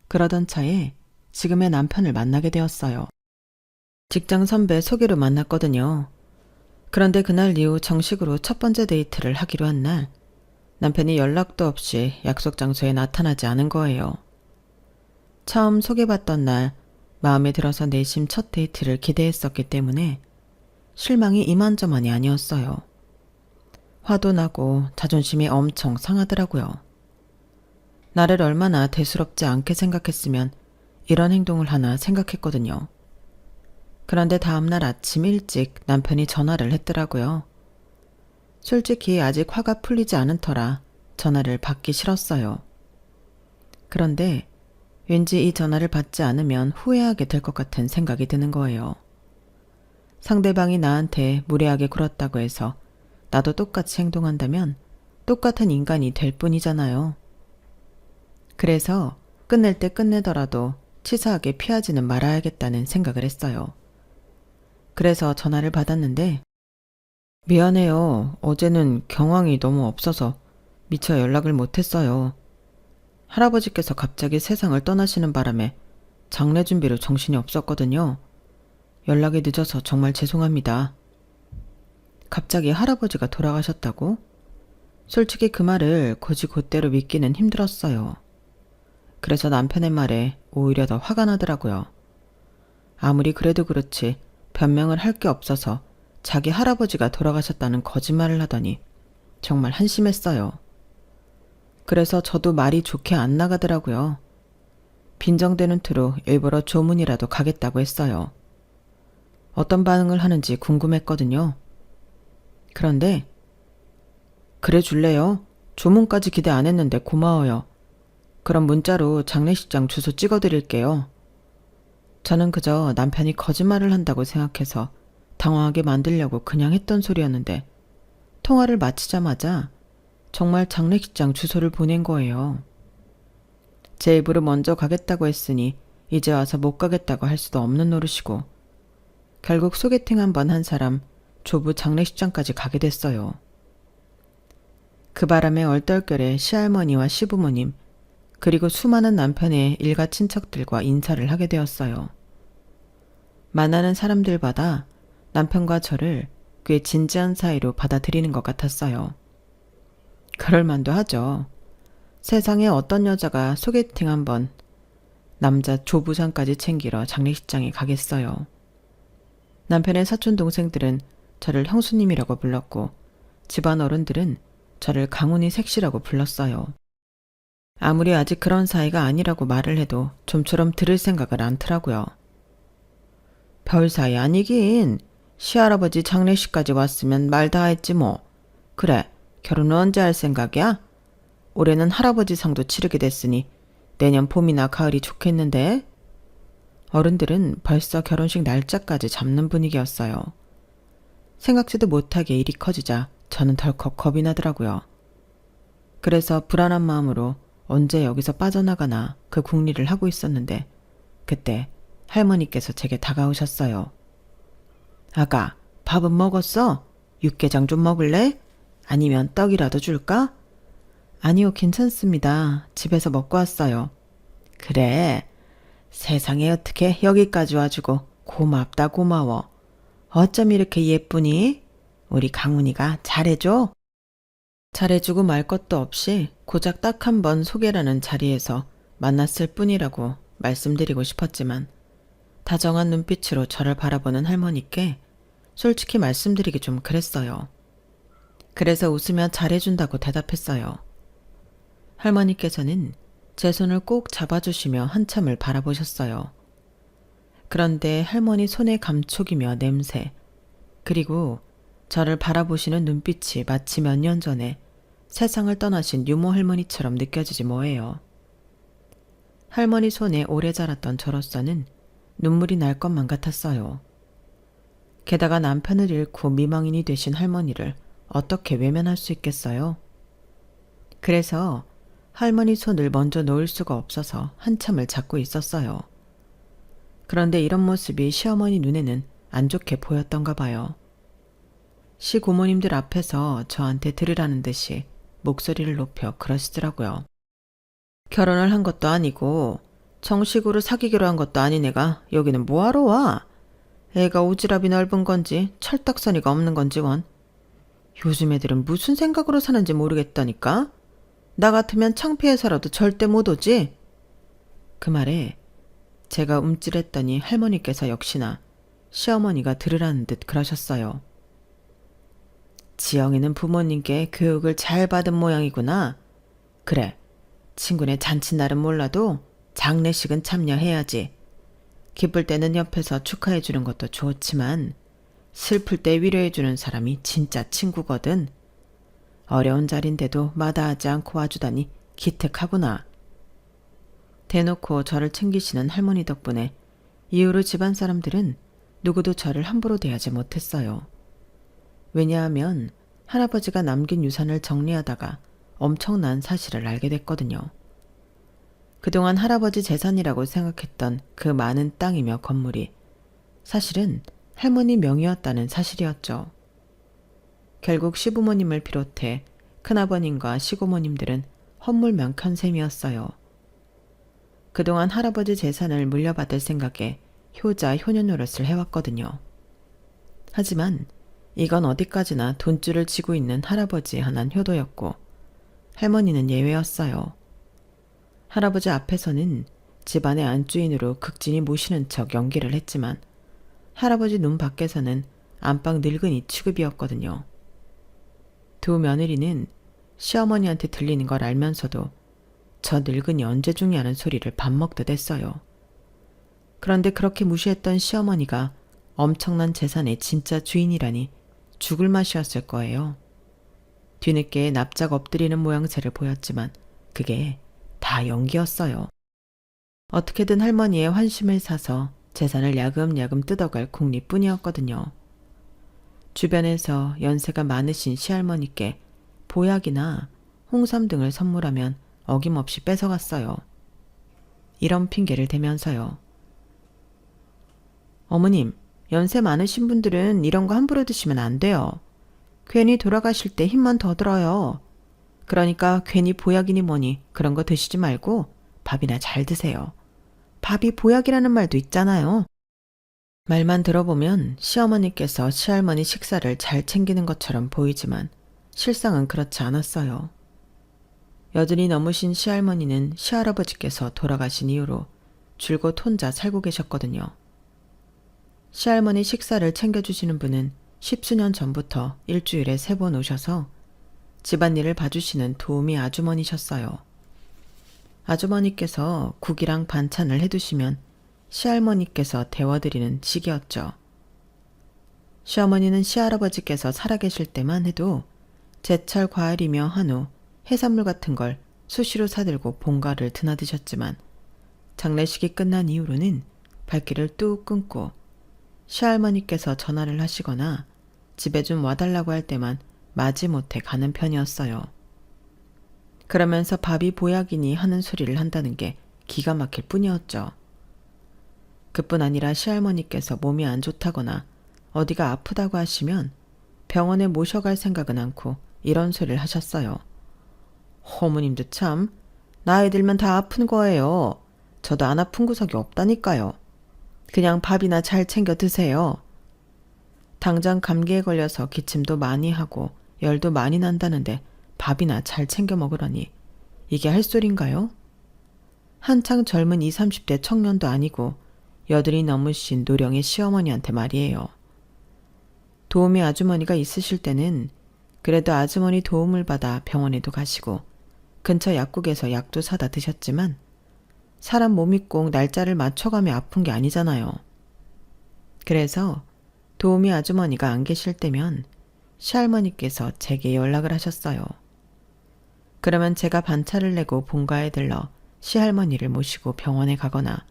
A: 그러던 차에 지금의 남편을 만나게 되었어요. 직장 선배 소개로 만났거든요. 그런데 그날 이후 정식으로 첫 번째 데이트를 하기로 한 날 남편이 연락도 없이 약속 장소에 나타나지 않은 거예요. 처음 소개받던 날 마음에 들어서 내심 첫 데이트를 기대했었기 때문에 실망이 이만저만이 아니었어요. 화도 나고 자존심이 엄청 상하더라고요. 나를 얼마나 대수롭지 않게 생각했으면 이런 행동을 하나 생각했거든요. 그런데 다음날 아침 일찍 남편이 전화를 했더라고요. 솔직히 아직 화가 풀리지 않은 터라 전화를 받기 싫었어요. 그런데 왠지 이 전화를 받지 않으면 후회하게 될 것 같은 생각이 드는 거예요. 상대방이 나한테 무례하게 굴었다고 해서 나도 똑같이 행동한다면 똑같은 인간이 될 뿐이잖아요. 그래서 끝낼 때 끝내더라도 치사하게 피하지는 말아야겠다는 생각을 했어요. 그래서 전화를 받았는데 미안해요. 어제는 경황이 너무 없어서 미처 연락을 못했어요. 할아버지께서 갑자기 세상을 떠나시는 바람에 장례 준비로 정신이 없었거든요. 연락이 늦어서 정말 죄송합니다. 갑자기 할아버지가 돌아가셨다고? 솔직히 그 말을 곧이곧대로 믿기는 힘들었어요. 그래서 남편의 말에 오히려 더 화가 나더라고요. 아무리 그래도 그렇지 변명을 할 게 없어서 자기 할아버지가 돌아가셨다는 거짓말을 하더니 정말 한심했어요. 그래서 저도 말이 좋게 안 나가더라고요. 빈정대는 투로 일부러 조문이라도 가겠다고 했어요. 어떤 반응을 하는지 궁금했거든요. 그런데 그래 줄래요? 조문까지 기대 안 했는데 고마워요. 그럼 문자로 장례식장 주소 찍어드릴게요. 저는 그저 남편이 거짓말을 한다고 생각해서 당황하게 만들려고 그냥 했던 소리였는데 통화를 마치자마자 정말 장례식장 주소를 보낸 거예요. 제 입으로 먼저 가겠다고 했으니 이제 와서 못 가겠다고 할 수도 없는 노릇이고 결국 소개팅 한번 한 사람 조부 장례식장까지 가게 됐어요. 그 바람에 얼떨결에 시할머니와 시부모님 그리고 수많은 남편의 일가 친척들과 인사를 하게 되었어요. 만나는 사람들마다 남편과 저를 꽤 진지한 사이로 받아들이는 것 같았어요. 그럴만도 하죠. 세상에 어떤 여자가 소개팅 한번 남자 조부상까지 챙기러 장례식장에 가겠어요. 남편의 사촌 동생들은 저를 형수님이라고 불렀고 집안 어른들은 저를 강훈이 색시라고 불렀어요. 아무리 아직 그런 사이가 아니라고 말을 해도 좀처럼 들을 생각을 않더라고요. 별 사이 아니긴. 시할아버지 장례식까지 왔으면 말 다 했지 뭐. 그래, 결혼은 언제 할 생각이야? 올해는 할아버지 상도 치르게 됐으니 내년 봄이나 가을이 좋겠는데? 어른들은 벌써 결혼식 날짜까지 잡는 분위기였어요. 생각지도 못하게 일이 커지자 저는 덜컥 겁이 나더라고요. 그래서 불안한 마음으로 언제 여기서 빠져나가나 그 궁리를 하고 있었는데 그때 할머니께서 제게 다가오셨어요. 아가, 밥은 먹었어? 육개장 좀 먹을래? 아니면 떡이라도 줄까? 아니요, 괜찮습니다. 집에서 먹고 왔어요. 그래, 세상에 어떻게 여기까지 와주고 고맙다 고마워. 어쩜 이렇게 예쁘니? 우리 강훈이가 잘해줘? 잘해주고 말 것도 없이 고작 딱 한 번 소개라는 자리에서 만났을 뿐이라고 말씀드리고 싶었지만 다정한 눈빛으로 저를 바라보는 할머니께 솔직히 말씀드리기 좀 그랬어요. 그래서 웃으며 잘해준다고 대답했어요. 할머니께서는 제 손을 꼭 잡아주시며 한참을 바라보셨어요. 그런데 할머니 손의 감촉이며 냄새, 그리고 저를 바라보시는 눈빛이 마치 몇 년 전에 세상을 떠나신 유모 할머니처럼 느껴지지 뭐예요. 할머니 손에 오래 자랐던 저로서는 눈물이 날 것만 같았어요. 게다가 남편을 잃고 미망인이 되신 할머니를 어떻게 외면할 수 있겠어요? 그래서 할머니 손을 먼저 놓을 수가 없어서 한참을 잡고 있었어요. 그런데 이런 모습이 시어머니 눈에는 안 좋게 보였던가 봐요. 시고모님들 앞에서 저한테 들으라는 듯이 목소리를 높여 그러시더라고요. 결혼을 한 것도 아니고 정식으로 사귀기로 한 것도 아닌 애가 여기는 뭐하러 와? 애가 오지랖이 넓은 건지 철딱서니가 없는 건지 원. 요즘 애들은 무슨 생각으로 사는지 모르겠다니까? 나 같으면 창피해서라도 절대 못 오지? 그 말에 제가 움찔했더니 할머니께서 역시나 시어머니가 들으라는 듯 그러셨어요. 지영이는 부모님께 교육을 잘 받은 모양이구나. 그래, 친구네 잔칫날은 몰라도 장례식은 참여해야지. 기쁠 때는 옆에서 축하해주는 것도 좋지만 슬플 때 위로해주는 사람이 진짜 친구거든. 어려운 자리인데도 마다하지 않고 와주다니 기특하구나. 대놓고 저를 챙기시는 할머니 덕분에 이후로 집안 사람들은 누구도 저를 함부로 대하지 못했어요. 왜냐하면 할아버지가 남긴 유산을 정리하다가 엄청난 사실을 알게 됐거든요. 그동안 할아버지 재산이라고 생각했던 그 많은 땅이며 건물이 사실은 할머니 명의였다는 사실이었죠. 결국 시부모님을 비롯해 큰아버님과 시고모님들은 헛물명컨 셈이었어요. 그동안 할아버지 재산을 물려받을 생각에 효자 효녀 노릇을 해왔거든요. 하지만 이건 어디까지나 돈줄을 쥐고 있는 할아버지의 한한 효도였고 할머니는 예외였어요. 할아버지 앞에서는 집안의 안주인으로 극진히 모시는 척 연기를 했지만 할아버지 눈 밖에서는 안방 늙은이 취급이었거든요. 두 며느리는 시어머니한테 들리는 걸 알면서도 저 늙은이 언제 죽냐는 소리를 밥 먹듯 했어요. 그런데 그렇게 무시했던 시어머니가 엄청난 재산의 진짜 주인이라니 죽을 맛이었을 거예요. 뒤늦게 납작 엎드리는 모양새를 보였지만 그게 다 연기였어요. 어떻게든 할머니의 환심을 사서 재산을 야금야금 뜯어갈 궁리뿐이었거든요. 주변에서 연세가 많으신 시할머니께 보약이나 홍삼 등을 선물하면 어김없이 뺏어갔어요. 이런 핑계를 대면서요. 어머님, 연세 많으신 분들은 이런 거 함부로 드시면 안 돼요. 괜히 돌아가실 때 힘만 더 들어요. 그러니까 괜히 보약이니 뭐니 그런 거 드시지 말고 밥이나 잘 드세요. 밥이 보약이라는 말도 있잖아요. 말만 들어보면 시어머니께서 시할머니 식사를 잘 챙기는 것처럼 보이지만 실상은 그렇지 않았어요. 여든이 넘으신 시할머니는 시할아버지께서 돌아가신 이후로 줄곧 혼자 살고 계셨거든요. 시할머니 식사를 챙겨주시는 분은 10수년 전부터 일주일에 3번 오셔서 집안일을 봐주시는 도우미 아주머니셨어요. 아주머니께서 국이랑 반찬을 해두시면 시할머니께서 데워드리는 식이었죠. 시어머니는 시할아버지께서 살아계실 때만 해도 제철 과일이며 한우, 해산물 같은 걸 수시로 사들고 본가를 드나드셨지만 장례식이 끝난 이후로는 발길을 뚝 끊고 시할머니께서 전화를 하시거나 집에 좀 와달라고 할 때만 마지못해 가는 편이었어요. 그러면서 밥이 보약이니 하는 소리를 한다는 게 기가 막힐 뿐이었죠. 그뿐 아니라 시할머니께서 몸이 안 좋다거나 어디가 아프다고 하시면 병원에 모셔갈 생각은 않고 이런 소리를 하셨어요. 어머님도 참 나이 들면 다 아픈 거예요. 저도 안 아픈 구석이 없다니까요. 그냥 밥이나 잘 챙겨 드세요. 당장 감기에 걸려서 기침도 많이 하고 열도 많이 난다는데 밥이나 잘 챙겨 먹으라니 이게 할 소린가요? 한창 젊은 20, 30대 청년도 아니고 여든이 넘으신 노령의 시어머니한테 말이에요. 도우미 아주머니가 있으실 때는 그래도 아주머니 도움을 받아 병원에도 가시고 근처 약국에서 약도 사다 드셨지만 사람 몸이 꼭 날짜를 맞춰가며 아픈 게 아니잖아요. 그래서 도우미 아주머니가 안 계실 때면 시할머니께서 제게 연락을 하셨어요. 그러면 제가 반차를 내고 본가에 들러 시할머니를 모시고 병원에 가거나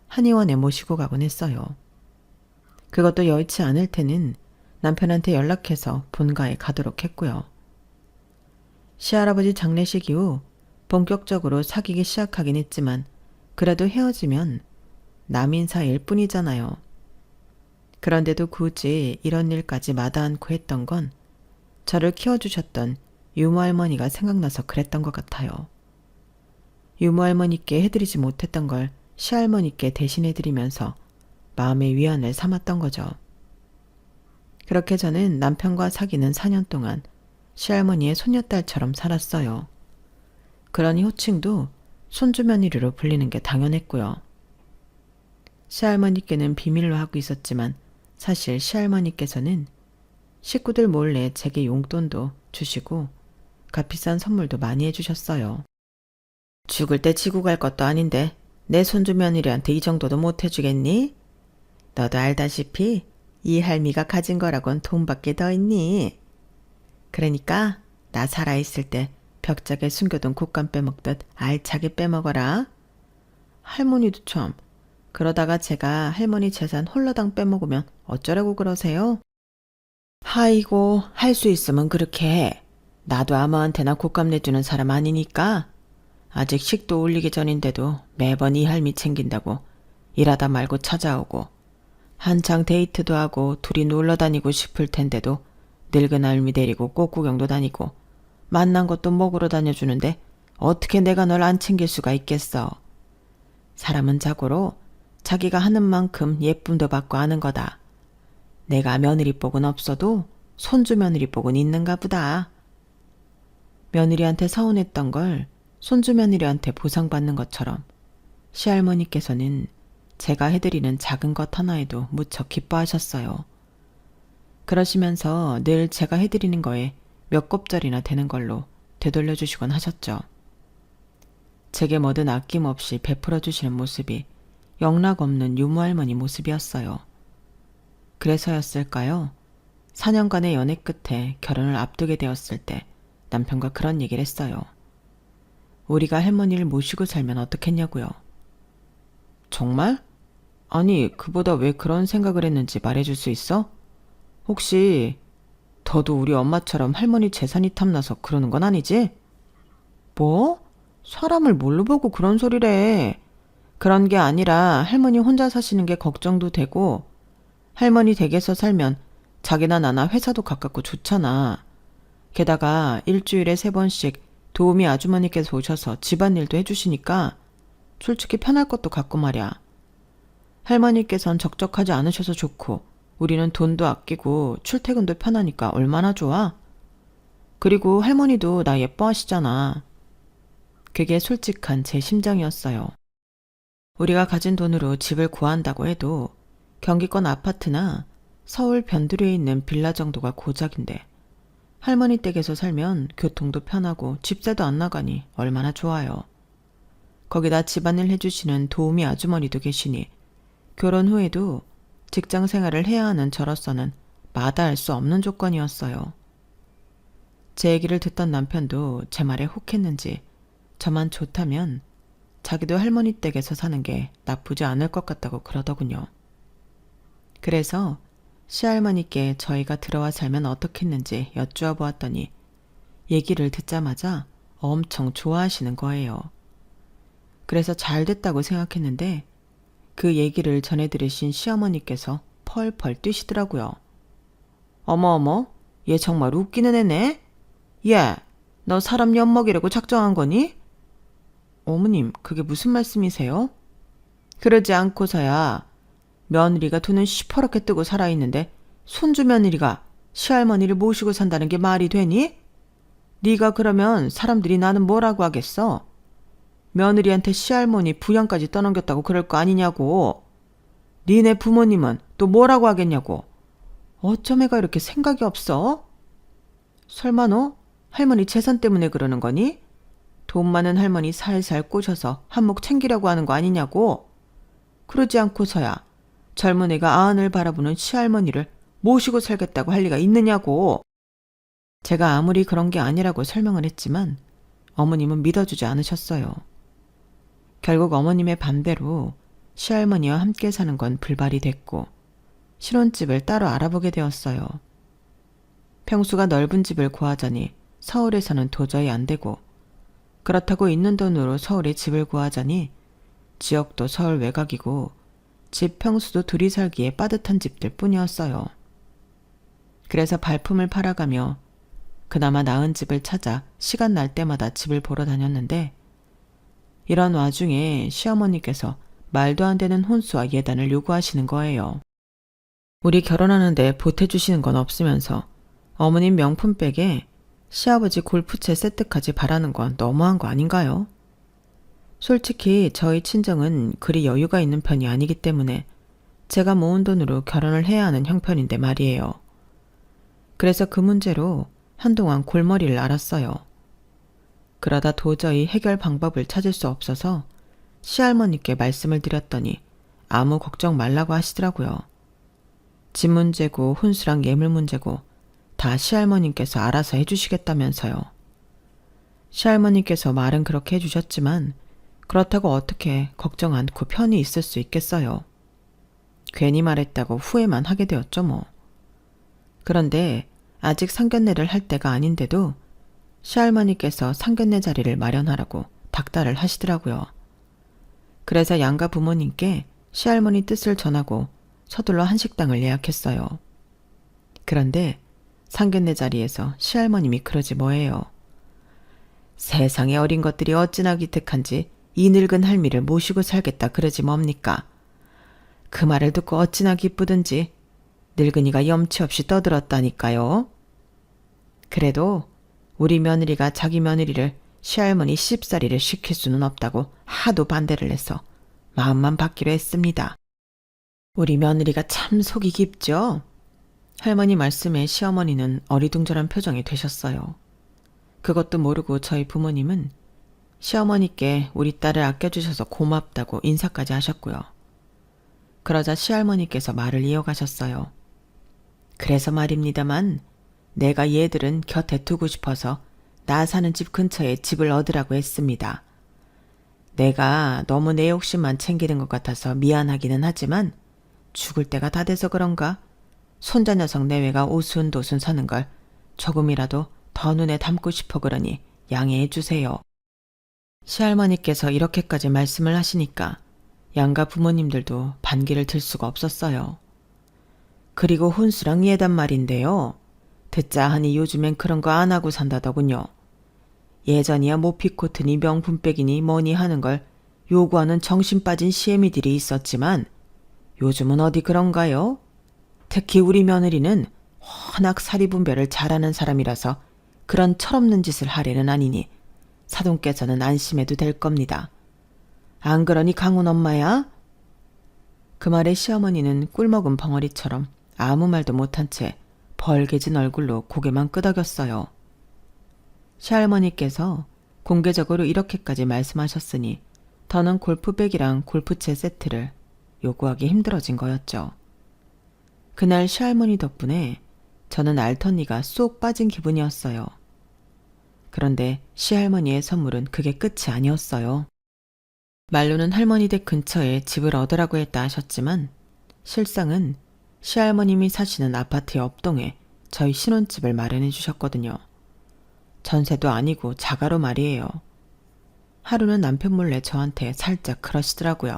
A: 한의원에 모시고 가곤 했어요. 그것도 여의치 않을 때는 남편한테 연락해서 본가에 가도록 했고요. 시할아버지 장례식 이후 본격적으로 사귀기 시작하긴 했지만 그래도 헤어지면 남인 사이일 뿐이잖아요. 그런데도 굳이 이런 일까지 마다 않고 했던 건 저를 키워주셨던 유모 할머니가 생각나서 그랬던 것 같아요. 유모 할머니께 해드리지 못했던 걸 시할머니께 대신해드리면서 마음의 위안을 삼았던 거죠. 그렇게 저는 남편과 사귀는 4년 동안 시할머니의 손녀딸처럼 살았어요. 그러니 호칭도 손주며느리로 불리는 게 당연했고요. 시할머니께는 비밀로 하고 있었지만 사실 시할머니께서는 식구들 몰래 제게 용돈도 주시고 값비싼 선물도 많이 해주셨어요. 죽을 때 지고 갈 것도 아닌데 내 손주 며느리한테 이 정도도 못 해주겠니? 너도 알다시피 이 할미가 가진 거라곤 돈밖에 더 있니? 그러니까 나 살아있을 때 벽짝에 숨겨둔 곶감 빼먹듯 알차게 빼먹어라. 할머니도 참, 그러다가 제가 할머니 재산 홀라당 빼먹으면 어쩌라고 그러세요? 아이고, 할 수 있으면 그렇게 해. 나도 아무한테나 곶감 내주는 사람 아니니까. 아직 식도 올리기 전인데도 매번 이 할미 챙긴다고 일하다 말고 찾아오고 한창 데이트도 하고 둘이 놀러 다니고 싶을 텐데도 늙은 할미 데리고 꽃구경도 다니고 만난 것도 먹으러 다녀주는데 어떻게 내가 널 안 챙길 수가 있겠어. 사람은 자고로 자기가 하는 만큼 예쁨도 받고 하는 거다. 내가 며느리복은 없어도 손주 며느리복은 있는가 보다. 며느리한테 서운했던 걸 손주 며느리한테 보상받는 것처럼 시할머니께서는 제가 해드리는 작은 것 하나에도 무척 기뻐하셨어요. 그러시면서 늘 제가 해드리는 거에 몇 곱절이나 되는 걸로 되돌려주시곤 하셨죠. 제게 뭐든 아낌없이 베풀어주시는 모습이 영락없는 유모할머니 모습이었어요. 그래서였을까요? 4년간의 연애 끝에 결혼을 앞두게 되었을 때 남편과 그런 얘기를 했어요. 우리가 할머니를 모시고 살면 어떻겠냐고요. 정말? 아니, 그보다 왜 그런 생각을 했는지 말해줄 수 있어? 혹시 너도 우리 엄마처럼 할머니 재산이 탐나서 그러는 건 아니지? 뭐? 사람을 뭘로 보고 그런 소리래. 그런 게 아니라 할머니 혼자 사시는 게 걱정도 되고 할머니 댁에서 살면 자기나 나나 회사도 가깝고 좋잖아. 게다가 일주일에 3번씩 도우미 아주머니께서 오셔서 집안일도 해주시니까 솔직히 편할 것도 같고 말이야. 할머니께선 적적하지 않으셔서 좋고 우리는 돈도 아끼고 출퇴근도 편하니까 얼마나 좋아? 그리고 할머니도 나 예뻐하시잖아. 그게 솔직한 제 심정이었어요. 우리가 가진 돈으로 집을 구한다고 해도 경기권 아파트나 서울 변두리에 있는 빌라 정도가 고작인데 할머니 댁에서 살면 교통도 편하고 집세도 안 나가니 얼마나 좋아요. 거기다 집안일 해주시는 도우미 아주머니도 계시니 결혼 후에도 직장 생활을 해야 하는 저로서는 마다할 수 없는 조건이었어요. 제 얘기를 듣던 남편도 제 말에 혹했는지 저만 좋다면 자기도 할머니 댁에서 사는 게 나쁘지 않을 것 같다고 그러더군요. 그래서 시할머니께 저희가 들어와 살면 어떻겠는지 여쭈어 보았더니 얘기를 듣자마자 엄청 좋아하시는 거예요. 그래서 잘 됐다고 생각했는데 그 얘기를 전해 들으신 시어머니께서 펄펄 뛰시더라고요. 어머어머, 얘 정말 웃기는 애네? 얘, 너 사람 엿먹이려고 작정한 거니? 어머님, 그게 무슨 말씀이세요? 그러지 않고서야 며느리가 돈은 시퍼렇게 뜨고 살아있는데 손주 며느리가 시할머니를 모시고 산다는 게 말이 되니? 네가 그러면 사람들이 나는 뭐라고 하겠어? 며느리한테 시할머니 부양까지 떠넘겼다고 그럴 거 아니냐고. 니네 부모님은 또 뭐라고 하겠냐고. 어쩜 애가 이렇게 생각이 없어? 설마 너 할머니 재산 때문에 그러는 거니? 돈 많은 할머니 살살 꼬셔서 한몫 챙기려고 하는 거 아니냐고. 그러지 않고서야 젊은 애가 아흔을 바라보는 시할머니를 모시고 살겠다고 할 리가 있느냐고. 제가 아무리 그런 게 아니라고 설명을 했지만 어머님은 믿어주지 않으셨어요. 결국 어머님의 반대로 시할머니와 함께 사는 건 불발이 됐고 신혼집을 따로 알아보게 되었어요. 평수가 넓은 집을 구하자니 서울에서는 도저히 안 되고 그렇다고 있는 돈으로 서울에 집을 구하자니 지역도 서울 외곽이고 집 평수도 둘이 살기에 빠듯한 집들 뿐이었어요. 그래서 발품을 팔아가며 그나마 나은 집을 찾아 시간 날 때마다 집을 보러 다녔는데 이런 와중에 시어머니께서 말도 안 되는 혼수와 예단을 요구하시는 거예요. 우리 결혼하는데 보태주시는 건 없으면서 어머님 명품백에 시아버지 골프채 세트까지 바라는 건 너무한 거 아닌가요? 솔직히 저희 친정은 그리 여유가 있는 편이 아니기 때문에 제가 모은 돈으로 결혼을 해야 하는 형편인데 말이에요. 그래서 그 문제로 한동안 골머리를 앓았어요. 그러다 도저히 해결 방법을 찾을 수 없어서 시할머니께 말씀을 드렸더니 아무 걱정 말라고 하시더라고요. 집 문제고 혼수랑 예물 문제고 다 시할머님께서 알아서 해주시겠다면서요. 시할머니께서 말은 그렇게 해주셨지만 그렇다고 어떻게 걱정 않고 편히 있을 수 있겠어요. 괜히 말했다고 후회만 하게 되었죠 뭐. 그런데 아직 상견례를 할 때가 아닌데도 시할머니께서 상견례 자리를 마련하라고 닥달을 하시더라고요. 그래서 양가 부모님께 시할머니 뜻을 전하고 서둘러 한식당을 예약했어요. 그런데 상견례 자리에서 시할머님이 그러지 뭐예요. 세상에 어린 것들이 어찌나 기특한지 이 늙은 할미를 모시고 살겠다 그러지 뭡니까. 그 말을 듣고 어찌나 기쁘든지 늙은이가 염치 없이 떠들었다니까요. 그래도 우리 며느리가 자기 며느리를 시할머니 씹사리를 시킬 수는 없다고 하도 반대를 해서 마음만 받기로 했습니다. 우리 며느리가 참 속이 깊죠? 할머니 말씀에 시어머니는 어리둥절한 표정이 되셨어요. 그것도 모르고 저희 부모님은 시어머니께 우리 딸을 아껴주셔서 고맙다고 인사까지 하셨고요. 그러자 시할머니께서 말을 이어가셨어요. 그래서 말입니다만 내가 얘들은 곁에 두고 싶어서 나 사는 집 근처에 집을 얻으라고 했습니다. 내가 너무 내 욕심만 챙기는 것 같아서 미안하기는 하지만 죽을 때가 다 돼서 그런가 손자 녀석 내외가 오순도순 사는 걸 조금이라도 더 눈에 담고 싶어 그러니 양해해 주세요. 시할머니께서 이렇게까지 말씀을 하시니까 양가 부모님들도 반기를 들 수가 없었어요. 그리고 혼수랑 예단 말인데요. 듣자 하니 요즘엔 그런 거 안 하고 산다더군요. 예전이야 모피코트니 명품백이니 뭐니 하는 걸 요구하는 정신 빠진 시애미들이 있었지만 요즘은 어디 그런가요? 특히 우리 며느리는 워낙 사리분별을 잘하는 사람이라서 그런 철없는 짓을 하려는 아니니 사돈께서는 안심해도 될 겁니다. 안 그러니 강훈 엄마야? 그 말에 시어머니는 꿀먹은 벙어리처럼 아무 말도 못한 채 벌개진 얼굴로 고개만 끄덕였어요. 시할머니께서 공개적으로 이렇게까지 말씀하셨으니 더는 골프백이랑 골프채 세트를 요구하기 힘들어진 거였죠. 그날 시할머니 덕분에 저는 알턴니가 쏙 빠진 기분이었어요. 그런데 시할머니의 선물은 그게 끝이 아니었어요. 말로는 할머니 댁 근처에 집을 얻으라고 했다 하셨지만 실상은 시할머님이 사시는 아파트의 업동에 저희 신혼집을 마련해 주셨거든요. 전세도 아니고 자가로 말이에요. 하루는 남편 몰래 저한테 살짝 그러시더라고요.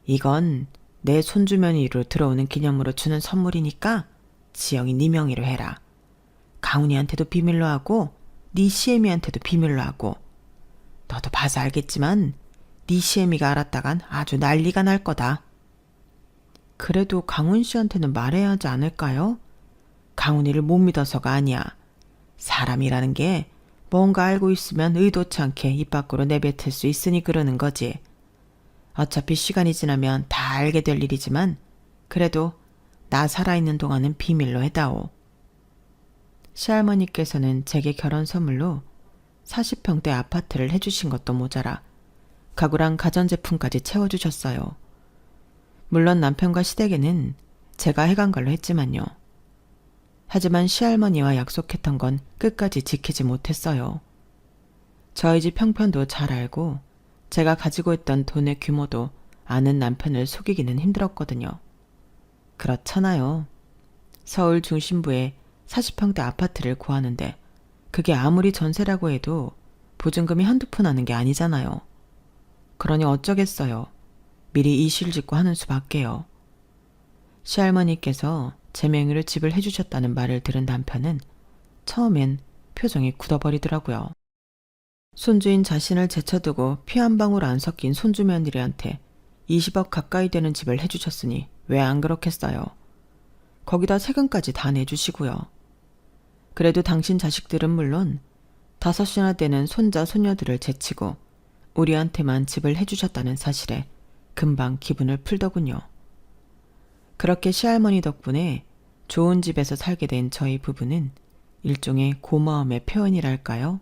A: 이건 내 손주 며느리로 들어오는 기념으로 주는 선물이니까 지영이 네 명의로 해라. 강훈이한테도 비밀로 하고 네 시애미한테도 비밀로 하고 너도 봐서 알겠지만 네 시애미가 알았다간 아주 난리가 날 거다. 그래도 강훈 씨한테는 말해야 하지 않을까요? 강훈이를 못 믿어서가 아니야. 사람이라는 게 뭔가 알고 있으면 의도치 않게 입 밖으로 내뱉을 수 있으니 그러는 거지. 어차피 시간이 지나면 다 알게 될 일이지만 그래도 나 살아있는 동안은 비밀로 해다오. 시할머니께서는 제게 결혼 선물로 40평대 아파트를 해주신 것도 모자라 가구랑 가전제품까지 채워주셨어요. 물론 남편과 시댁에는 제가 해간 걸로 했지만요. 하지만 시할머니와 약속했던 건 끝까지 지키지 못했어요. 저희 집 형편도 잘 알고 제가 가지고 있던 돈의 규모도 아는 남편을 속이기는 힘들었거든요. 그렇잖아요. 서울 중심부에 40평대 아파트를 구하는데 그게 아무리 전세라고 해도 보증금이 한두 푼 하는 게 아니잖아요. 그러니 어쩌겠어요. 미리 이실 짓고 하는 수밖에요. 시할머니께서 제 명의로 집을 해주셨다는 말을 들은 남편은 처음엔 표정이 굳어버리더라고요. 손주인 자신을 제쳐두고 피 한 방울 안 섞인 손주 며느리한테 20억 가까이 되는 집을 해주셨으니 왜 안 그렇겠어요. 거기다 세금까지 다 내주시고요. 그래도 당신 자식들은 물론 5이나 되는 손자 손녀들을 제치고 우리한테만 집을 해주셨다는 사실에 금방 기분을 풀더군요. 그렇게 시할머니 덕분에 좋은 집에서 살게 된 저희 부부는 일종의 고마움의 표현이랄까요?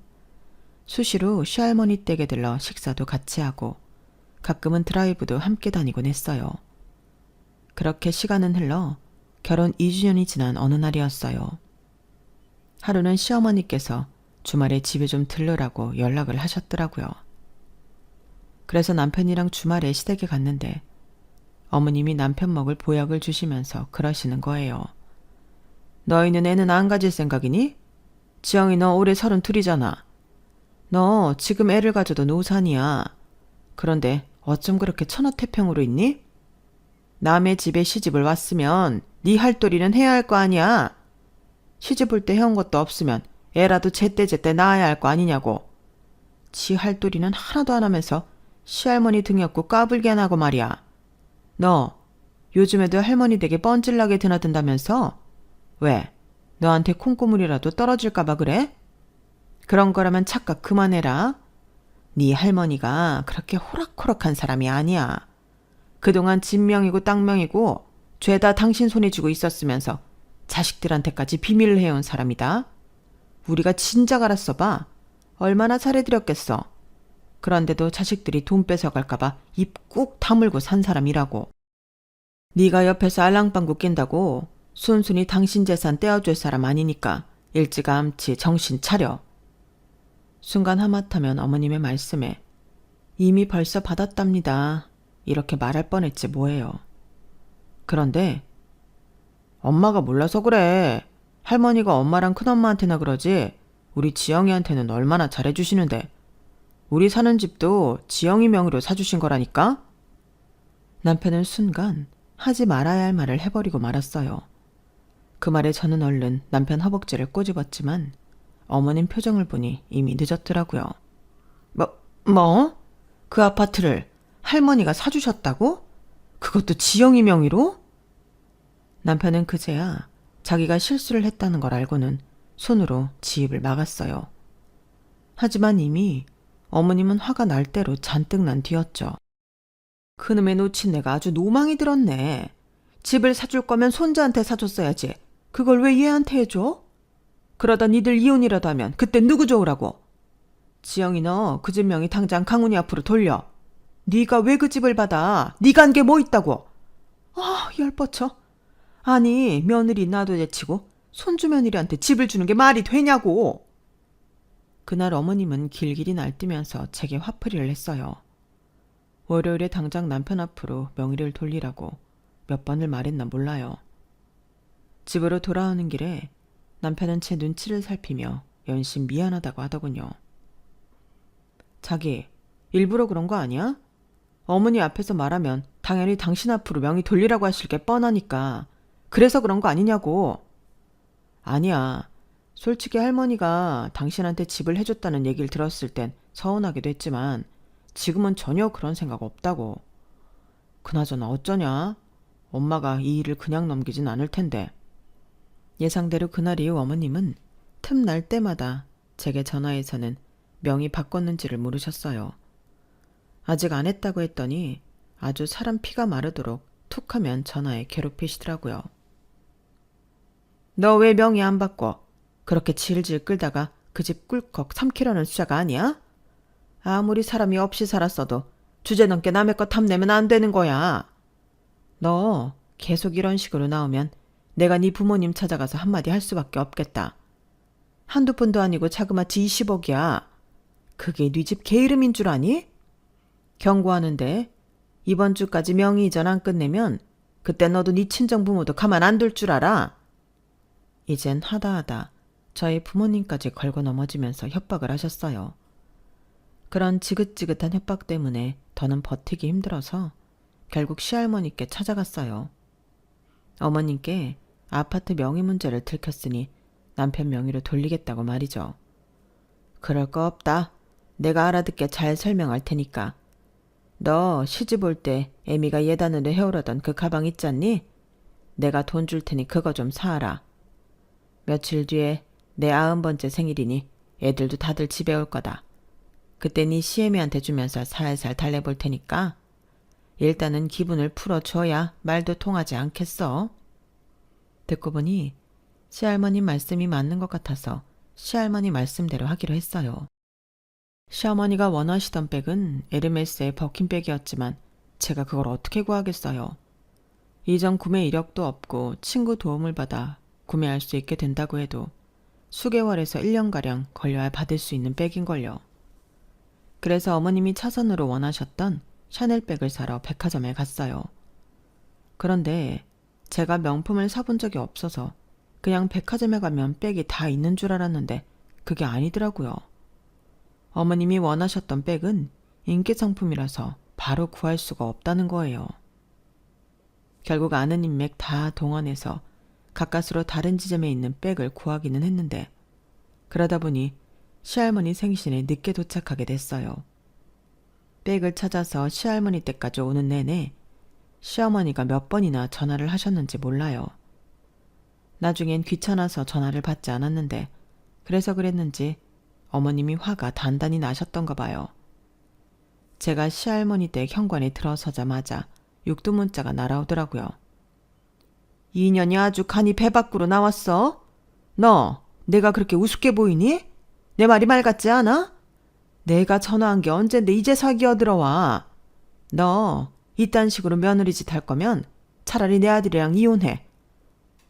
A: 수시로 시할머니 댁에 들러 식사도 같이 하고 가끔은 드라이브도 함께 다니곤 했어요. 그렇게 시간은 흘러 결혼 2주년이 지난 어느 날이었어요. 하루는 시어머니께서 주말에 집에 좀 들르라고 연락을 하셨더라고요. 그래서 남편이랑 주말에 시댁에 갔는데 어머님이 남편 먹을 보약을 주시면서 그러시는 거예요. 너희는 애는 안 가질 생각이니? 지영이 너 올해 32이잖아. 너 지금 애를 가져도 노산이야. 그런데 어쩜 그렇게 천하태평으로 있니? 남의 집에 시집을 왔으면 네 할도리는 해야 할 거 아니야. 시집 올 때 해온 것도 없으면 애라도 제때제때 낳아야 할 거 아니냐고. 지 할도리는 하나도 안 하면서 시할머니 등에 업고 까불게 안 하고 말이야. 너 요즘에도 할머니 댁에 뻔질나게 드나든다면서? 왜? 너한테 콩고물이라도 떨어질까 봐 그래? 그런 거라면 착각 그만해라. 네 할머니가 그렇게 호락호락한 사람이 아니야. 그동안 집명이고 땅명이고 죄다 당신 손에 쥐고 있었으면서 자식들한테까지 비밀을 해온 사람이다. 우리가 진작 알았어 봐. 얼마나 잘해드렸겠어. 그런데도 자식들이 돈 뺏어갈까봐 입 꾹 다물고 산 사람이라고. 네가 옆에서 알랑방구 낀다고 순순히 당신 재산 떼어줄 사람 아니니까 일찌감치 정신 차려. 순간 하마터면 어머님의 말씀에 이미 벌써 받았답니다. 이렇게 말할 뻔했지 뭐예요. 그런데 엄마가 몰라서 그래. 할머니가 엄마랑 큰엄마한테나 그러지 우리 지영이한테는 얼마나 잘해주시는데. 우리 사는 집도 지영이 명의로 사주신 거라니까? 남편은 순간 하지 말아야 할 말을 해버리고 말았어요. 그 말에 저는 얼른 남편 허벅지를 꼬집었지만 어머님 표정을 보니 이미 늦었더라고요. 뭐? 그 아파트를 할머니가 사주셨다고? 그것도 지영이 명의로? 남편은 그제야 자기가 실수를 했다는 걸 알고는 손으로 지 입을 막았어요. 하지만 이미 어머님은 화가 날 대로 잔뜩 난 뒤였죠. 그놈의 놓친 내가 아주 노망이 들었네. 집을 사줄 거면 손자한테 사줬어야지. 그걸 왜 얘한테 해줘? 그러다 니들 이혼이라도 하면 그때 누구 좋으라고? 지영이 너 그 집 명의 당장 강훈이 앞으로 돌려. 네가 왜 그 집을 받아? 네가 한 게 뭐 있다고? 열뻗쳐. 아니 며느리 나도 제치고 손주 며느리한테 집을 주는 게 말이 되냐고. 그날 어머님은 길길이 날뛰면서 제게 화풀이를 했어요. 월요일에 당장 남편 앞으로 명의를 돌리라고 몇 번을 말했나 몰라요. 집으로 돌아오는 길에 남편은 제 눈치를 살피며 연신 미안하다고 하더군요. 자기, 일부러 그런 거 아니야? 어머니 앞에서 말하면 당연히 당신 앞으로 명의 돌리라고 하실 게 뻔하니까 그래서 그런 거 아니냐고. 아니야. 솔직히 할머니가 당신한테 집을 해줬다는 얘기를 들었을 땐 서운하기도 했지만 지금은 전혀 그런 생각 없다고. 그나저나 어쩌냐? 엄마가 이 일을 그냥 넘기진 않을 텐데. 예상대로 그날 이후 어머님은 틈날 때마다 제게 전화해서는 명의 바꿨는지를 물으셨어요. 아직 안 했다고 했더니 아주 사람 피가 마르도록 툭하면 전화에 괴롭히시더라고요. 너 왜 명의 안 바꿔? 그렇게 질질 끌다가 그 집 꿀꺽 삼키려는 수자가 아니야? 아무리 사람이 없이 살았어도 주제넘게 남의 것 탐내면 안 되는 거야. 너 계속 이런 식으로 나오면 내가 네 부모님 찾아가서 한마디 할 수밖에 없겠다. 한두 푼도 아니고 자그마치 20억이야. 그게 네 집 개 이름인 줄 아니? 경고하는데 이번 주까지 명의 이전 안 끝내면 그때 너도 네 친정 부모도 가만 안 둘 줄 알아. 이젠 하다하다 저희 부모님까지 걸고 넘어지면서 협박을 하셨어요. 그런 지긋지긋한 협박 때문에 더는 버티기 힘들어서 결국 시할머니께 찾아갔어요. 어머님께 아파트 명의 문제를 들켰으니 남편 명의로 돌리겠다고 말이죠. 그럴 거 없다. 내가 알아듣게 잘 설명할 테니까. 너 시집 올 때 애미가 예단으로 해오려던 그 가방 있잖니? 내가 돈 줄 테니 그거 좀 사라. 며칠 뒤에 내 90번째 생일이니 애들도 다들 집에 올 거다. 그때 네 시애미한테 주면서 살살 달래볼 테니까 일단은 기분을 풀어줘야 말도 통하지 않겠어. 듣고 보니 시할머니 말씀이 맞는 것 같아서 시할머니 말씀대로 하기로 했어요. 시어머니가 원하시던 백은 에르메스의 버킨백이었지만 제가 그걸 어떻게 구하겠어요. 이전 구매 이력도 없고 친구 도움을 받아 구매할 수 있게 된다고 해도 수개월에서 1년가량 걸려야 받을 수 있는 백인걸요. 그래서 어머님이 차선으로 원하셨던 샤넬백을 사러 백화점에 갔어요. 그런데 제가 명품을 사본 적이 없어서 그냥 백화점에 가면 백이 다 있는 줄 알았는데 그게 아니더라고요. 어머님이 원하셨던 백은 인기 상품이라서 바로 구할 수가 없다는 거예요. 결국 아는 인맥 다 동원해서 가까스로 다른 지점에 있는 백을 구하기는 했는데 그러다 보니 시할머니 생신에 늦게 도착하게 됐어요. 백을 찾아서 시할머니 댁까지 오는 내내 시어머니가 몇 번이나 전화를 하셨는지 몰라요. 나중엔 귀찮아서 전화를 받지 않았는데 그래서 그랬는지 어머님이 화가 단단히 나셨던가 봐요. 제가 시할머니 댁 현관에 들어서자마자 육두문자가 날아오더라고요. 2년이 아주 간이 배 밖으로 나왔어? 너 내가 그렇게 우습게 보이니? 내 말이 말 같지 않아? 내가 전화한 게 언젠데 이제서 기어들어와. 너 이딴 식으로 며느리 짓 할 거면 차라리 내 아들이랑 이혼해.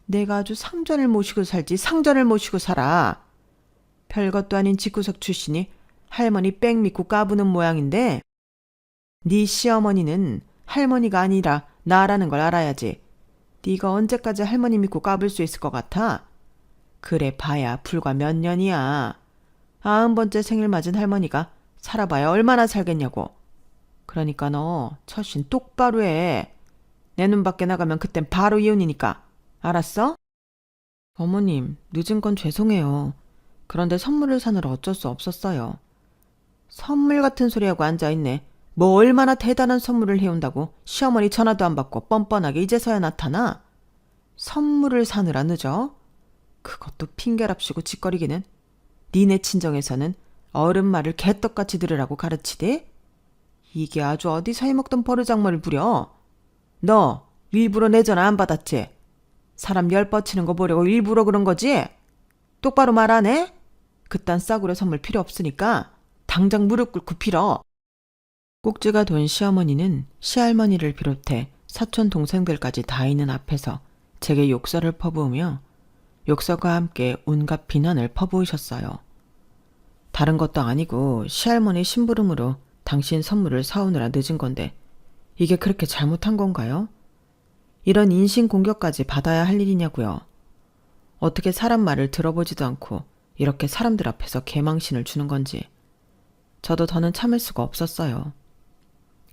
A: 내가 아주 상전을 모시고 살지 상전을 모시고 살아. 별것도 아닌 집구석 출신이 할머니 백 믿고 까부는 모양인데 네 시어머니는 할머니가 아니라 나라는 걸 알아야지. 네가 언제까지 할머니 믿고 까불 수 있을 것 같아? 그래 봐야 불과 몇 년이야. 90번째 생일 맞은 할머니가 살아봐야 얼마나 살겠냐고. 그러니까 너 처신 똑바로 해. 내 눈 밖에 나가면 그땐 바로 이혼이니까. 알았어? 어머님, 늦은 건 죄송해요. 그런데 선물을 사느라 어쩔 수 없었어요. 선물 같은 소리하고 앉아있네. 뭐 얼마나 대단한 선물을 해온다고 시어머니 전화도 안 받고 뻔뻔하게 이제서야 나타나? 선물을 사느라 늦어? 그것도 핑계랍시고 짓거리기는. 니네 친정에서는 어른 말을 개떡같이 들으라고 가르치대? 이게 아주 어디서 해먹던 버르장머를 부려? 너 일부러 내 전화 안 받았지? 사람 열 뻗치는 거 보려고 일부러 그런 거지? 똑바로 말 안 해? 그딴 싸구려 선물 필요 없으니까 당장 무릎 꿇고 빌어. 꼭지가 돈 시어머니는 시할머니를 비롯해 사촌 동생들까지 다 있는 앞에서 제게 욕설을 퍼부으며 욕설과 함께 온갖 비난을 퍼부으셨어요. 다른 것도 아니고 시할머니 심부름으로 당신 선물을 사오느라 늦은 건데 이게 그렇게 잘못한 건가요? 이런 인신공격까지 받아야 할 일이냐고요. 어떻게 사람 말을 들어보지도 않고 이렇게 사람들 앞에서 개망신을 주는 건지. 저도 더는 참을 수가 없었어요.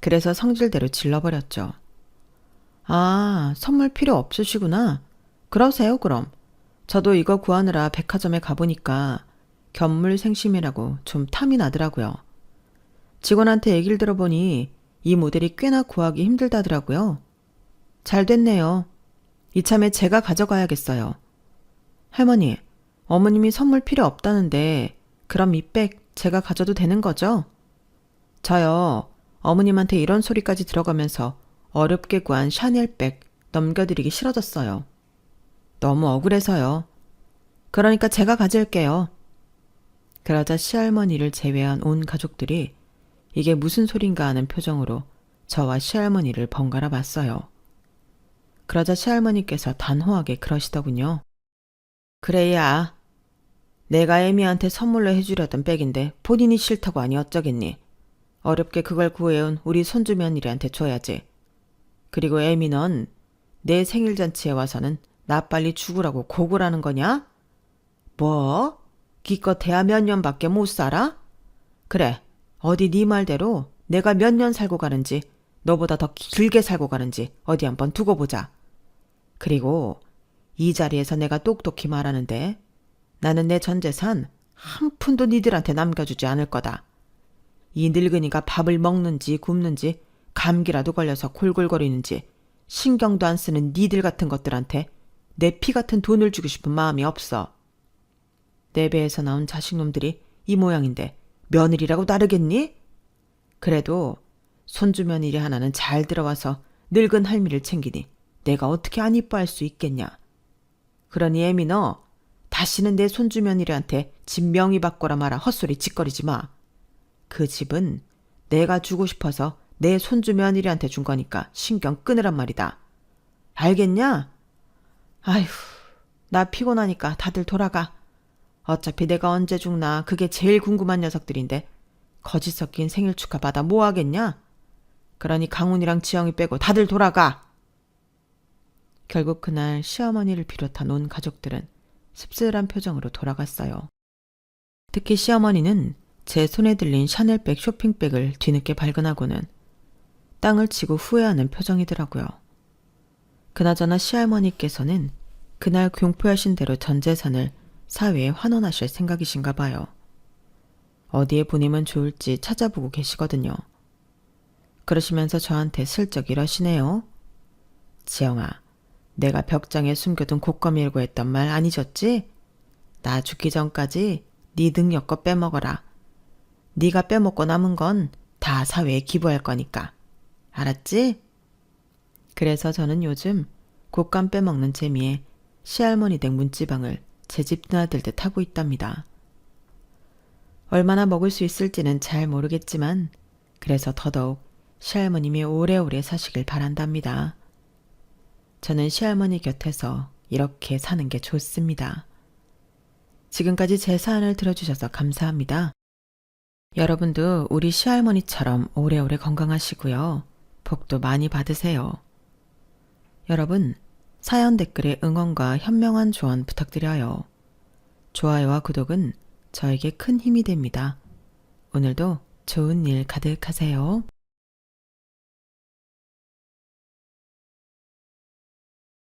A: 그래서 성질대로 질러버렸죠. 아, 선물 필요 없으시구나. 그러세요 그럼. 저도 이거 구하느라 백화점에 가보니까 견물생심이라고 좀 탐이 나더라고요. 직원한테 얘기를 들어보니 이 모델이 꽤나 구하기 힘들다더라고요. 잘 됐네요. 이참에 제가 가져가야겠어요. 할머니, 어머님이 선물 필요 없다는데 그럼 이 백 제가 가져도 되는 거죠? 저요, 어머님한테 이런 소리까지 들어가면서 어렵게 구한 샤넬백 넘겨드리기 싫어졌어요. 너무 억울해서요. 그러니까 제가 가질게요. 그러자 시할머니를 제외한 온 가족들이 이게 무슨 소린가 하는 표정으로 저와 시할머니를 번갈아 봤어요. 그러자 시할머니께서 단호하게 그러시더군요. 그래야 내가 애미한테 선물로 해주려던 백인데 본인이 싫다고 하니 어쩌겠니. 어렵게 그걸 구해온 우리 손주 며느리한테 줘야지. 그리고 애미 넌 내 생일잔치에 와서는 나 빨리 죽으라고 고고라는 거냐? 뭐? 기껏해야 몇 년밖에 못 살아? 그래, 어디 네 말대로 내가 몇 년 살고 가는지 너보다 더 길게 살고 가는지 어디 한번 두고 보자. 그리고 이 자리에서 내가 똑똑히 말하는데 나는 내 전 재산 한 푼도 니들한테 남겨주지 않을 거다. 이 늙은이가 밥을 먹는지 굶는지 감기라도 걸려서 골골거리는지 신경도 안 쓰는 니들 같은 것들한테 내 피 같은 돈을 주고 싶은 마음이 없어. 내 배에서 나온 자식놈들이 이 모양인데 며느리라고 나르겠니? 그래도 손주 며느리 하나는 잘 들어와서 늙은 할미를 챙기니 내가 어떻게 안 이뻐할 수 있겠냐. 그러니 애미 너 다시는 내 손주 며느리한테 집 명의 바꿔라 마라 헛소리 짓거리지 마. 그 집은 내가 주고 싶어서 내 손주 며느리한테 준 거니까 신경 끊으란 말이다. 알겠냐? 아휴, 나 피곤하니까 다들 돌아가. 어차피 내가 언제 죽나 그게 제일 궁금한 녀석들인데 거짓 섞인 생일 축하 받아 뭐 하겠냐? 그러니 강훈이랑 지영이 빼고 다들 돌아가. 결국 그날 시어머니를 비롯한 온 가족들은 씁쓸한 표정으로 돌아갔어요. 특히 시어머니는 제 손에 들린 샤넬백 쇼핑백을 뒤늦게 발견하고는 땅을 치고 후회하는 표정이더라고요. 그나저나 시할머니께서는 그날 공표하신 대로 전 재산을 사회에 환원하실 생각이신가 봐요. 어디에 보내면 좋을지 찾아보고 계시거든요. 그러시면서 저한테 슬쩍 이러시네요. 지영아, 내가 벽장에 숨겨둔 곶감이라고 했던 말 안 잊었지? 나 죽기 전까지 네 능력껏 빼먹어라. 네가 빼먹고 남은 건 다 사회에 기부할 거니까. 알았지? 그래서 저는 요즘 곶감 빼먹는 재미에 시할머니 댁 문지방을 제 집 드나들듯 하고 있답니다. 얼마나 먹을 수 있을지는 잘 모르겠지만 그래서 더더욱 시할머님이 오래오래 사시길 바란답니다. 저는 시할머니 곁에서 이렇게 사는 게 좋습니다. 지금까지 제 사연을 들어주셔서 감사합니다. 여러분도 우리 시할머니처럼 오래오래 건강하시고요. 복도 많이 받으세요. 여러분, 사연 댓글에 응원과 현명한 조언 부탁드려요. 좋아요와 구독은 저에게 큰 힘이 됩니다. 오늘도 좋은 일 가득하세요.